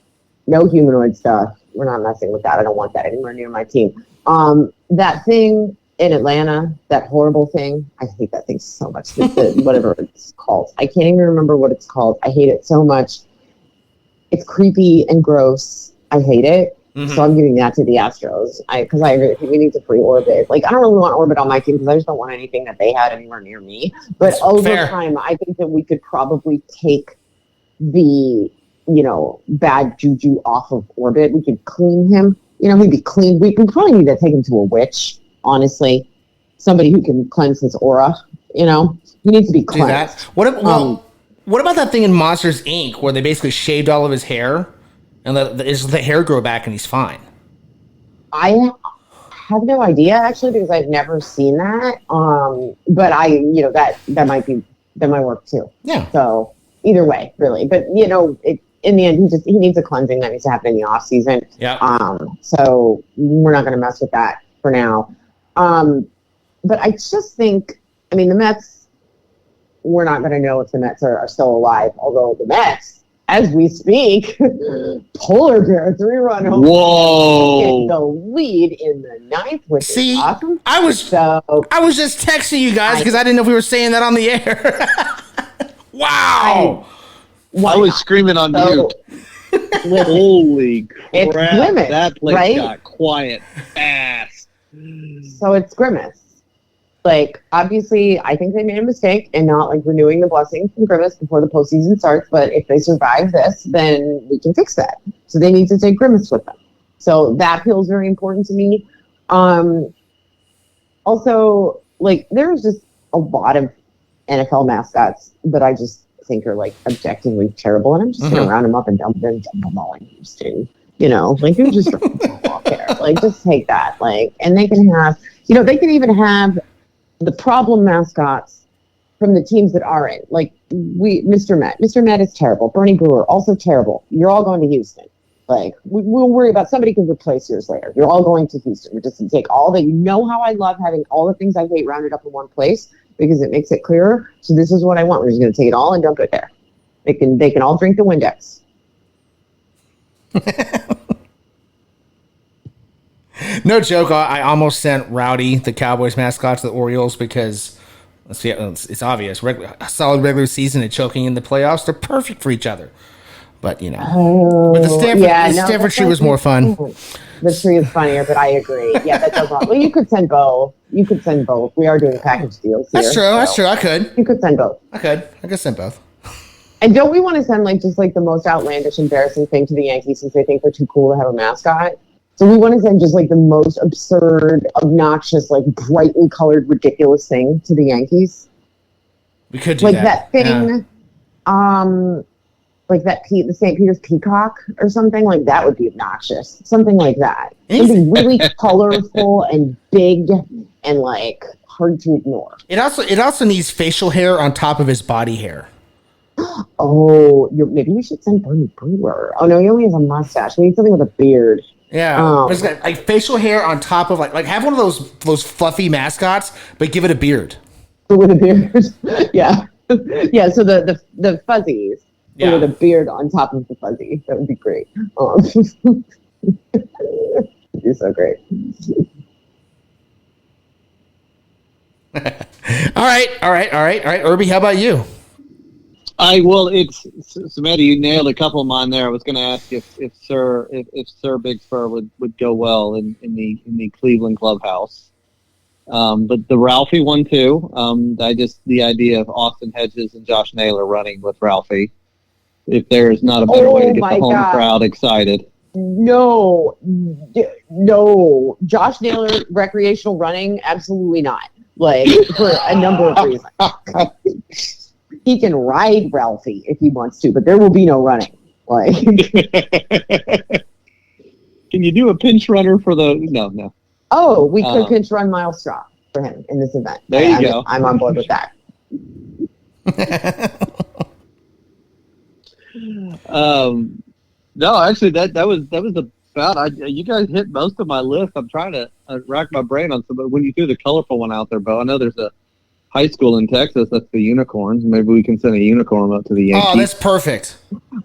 no humanoid stuff. We're not messing with that. I don't want that anywhere near my team. That thing in Atlanta, that horrible thing, I hate that thing so much. Whatever it's called. I can't even remember what it's called. I hate it so much. It's creepy and gross. I hate it. Mm-hmm. So I'm giving that to the Astros. Because I agree with you. We need to free Orbit. Like, I don't really want Orbit on my team because I just don't want anything that they had anywhere near me. But That's over fair. time, I think that we could probably take the, bad juju off of Orbit. We could clean him. He'd be clean. We probably need to take him to a witch, honestly. Somebody who can cleanse his aura You know, he needs to be Do that. cleansed. What about that thing in Monsters Inc. where they basically shaved all of his hair and let the hair grow back and he's fine? I have no idea actually because I've never seen that. But that might work too. Yeah. So either way, really. But in the end, he needs a cleansing that needs to happen in the off season. Yeah. So we're not going to mess with that for now. But I just think, I mean, the Mets. We're not going to know if the Mets are still alive. Although the Mets, as we speak, polar bear 3-run home Whoa! get the lead in the ninth, which is awesome. I was just texting you guys because I didn't know if we were saying that on the air. Wow! I was screaming on mute. Holy crap! That place got quiet fast. So it's Grimace. Like, obviously, I think they made a mistake in not, like, renewing the blessing from Grimace before the postseason starts. But if they survive this, then we can fix that. So they need to take Grimace with them. So that feels very important to me. Also, like, there's just a lot of NFL mascots that I just think are, like, objectively terrible. And I'm just going to round them up and dump them all in Houston. You know, like, you're just off there. Like, just take that. Like, and they can have, they can even have the problem mascots from the teams that are in. Like, Mr. Met. Mr. Met is terrible. Bernie Brewer, also terrible. You're all going to Houston. Like, we'll worry about somebody can replace yours later. You're all going to Houston. We're just going to take all that. You know how I love having all the things I hate rounded up in one place because it makes it clearer. So this is what I want. We're just going to take it all and dump it there. They can all drink the Windex. No joke. I almost sent Rowdy, the Cowboys mascot, to the Orioles because it's obvious. A solid regular season and choking in the playoffs, they're perfect for each other. But but the Stanford tree was more fun. The tree is funnier, but I agree. Yeah, that does not. Well, you could send both. We are doing package deals here. That's true. I could. You could send both. I could send both. And don't we want to send the most outlandish, embarrassing thing to the Yankees since they think they're too cool to have a mascot? So we want to send just the most absurd, obnoxious, brightly colored, ridiculous thing to the Yankees. We could do that thing, the St. Peter's Peacock or something like that would be obnoxious. Something like that. Something really colorful and big and hard to ignore. It also needs facial hair on top of his body hair. Oh, maybe we should send Bernie Brewer. Oh no, he only has a mustache. We need something with a beard. Yeah, it's got, facial hair on top of have one of those fluffy mascots, but give it a beard. With a beard, yeah. So the fuzzies with a beard on top of the fuzzy. That would be great. It'd be so great. All right. Irby, how about you? Samantha, you nailed a couple of mine there. I was going to ask if Sir Big Fur would go well in the Cleveland clubhouse. But the Ralphie one too. The idea of Austin Hedges and Josh Naylor running with Ralphie. If there's not a better way to get the home crowd excited. No, Josh Naylor recreational running, absolutely not. For a number of reasons. He can ride Ralphie if he wants to, but there will be no running. Can you do a pinch runner for the? No. Oh, we could pinch run Miles Straw for him in this event. There you go. I'm on board with that. No, actually, that was about. You guys hit most of my list. I'm trying to rack my brain on some. But when you threw the colorful one out there, Bo, I know there's a high school in Texas that's the Unicorns. Maybe we can send a unicorn up to the Yankees. Oh, that's perfect.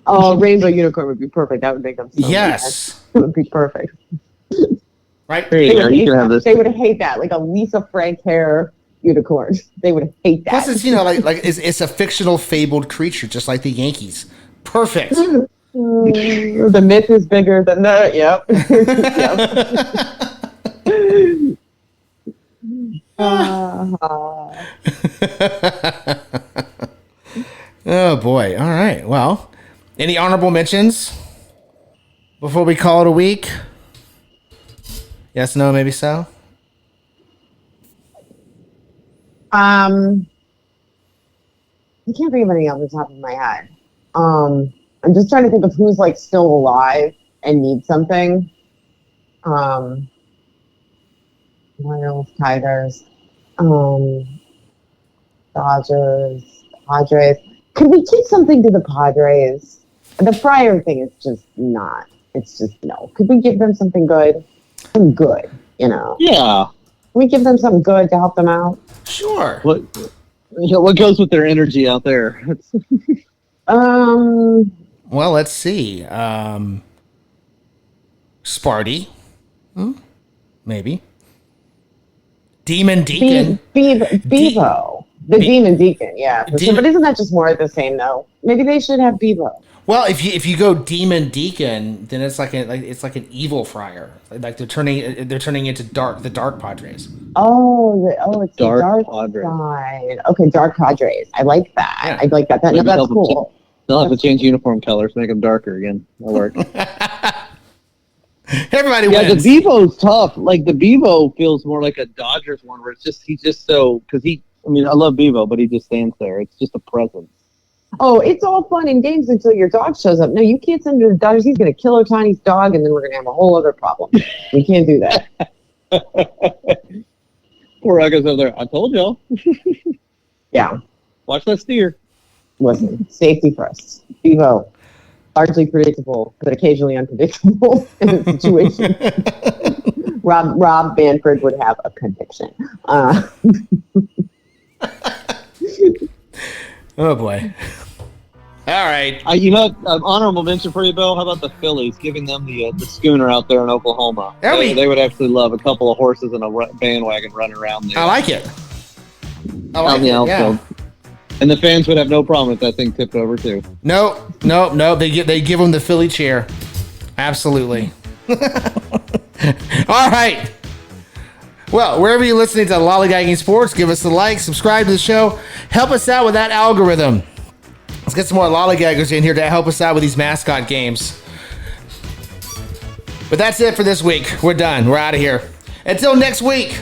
Oh, rainbow unicorn would be perfect. That would make them so yes. It would be perfect. Right? They would hate that. Like a Lisa Frank hair unicorn. They would hate that. Plus, it's it's a fictional fabled creature, just like the Yankees. Perfect. The myth is bigger than the. Yep. Yep. Oh boy. All right. Well, any honorable mentions before we call it a week? Yes, no, maybe so. I can't think of any off the top of my head. I'm just trying to think of who's like still alive and needs something. Royals, Tigers, Dodgers, Padres. Could we give something to the Padres? The Fryer thing is just not. It's just no. Could we give them something good? Something good, you know? Yeah. Can we give them something good to help them out? Sure. What goes with their energy out there? Well, let's see. Sparty. Maybe. Demon Deacon. Bevo. The Demon Deacon, yeah. For sure. But isn't that just more of the same, though? Maybe they should have Bevo. Well, if you go Demon Deacon, then it's like an evil friar. Like they're turning into the dark Padres. It's Dark the dark Padres. side. Okay, dark Padres. I like that. Yeah. I like that. Maybe That's cool. They'll have to change uniform colors, make them darker again. That'll work. Everybody Yeah, wins. the Bevo's tough. Like the Bevo feels more like a Dodgers one, where he's just so because I love Bevo, but he just stands there. It's just a presence. Oh, it's all fun and games until your dog shows up. No, you can't send him to the Dodgers. He's going to kill Otani's dog, and then we're going to have a whole other problem. We can't do that. Poor Uggos over there. I told y'all. Yeah. Watch that steer. Listen, safety first. Bevo, largely predictable, but occasionally unpredictable in a situation. Rob Manfred would have a conviction. Oh boy! All right. Honorable mention for you, Bill. How about the Phillies giving them the schooner out there in Oklahoma? They would actually love a couple of horses and a bandwagon running around there. I like it. Out in the outfield. Yeah. And the fans would have no problem if that thing tipped over too. No. They give them the Philly chair. Absolutely. All right. Well, wherever you're listening to Lollygagging Sports, give us a like, subscribe to the show, help us out with that algorithm. Let's get some more lollygaggers in here to help us out with these mascot games. But that's it for this week. We're done. We're out of here. Until next week,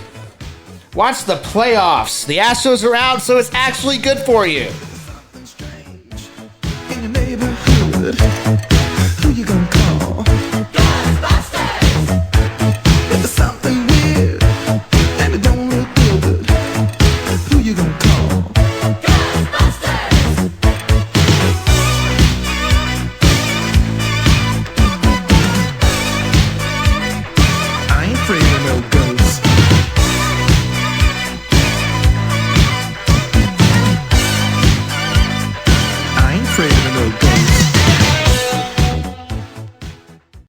watch the playoffs. The Astros are out, so it's actually good for you. In your neighborhood, who you gonna call?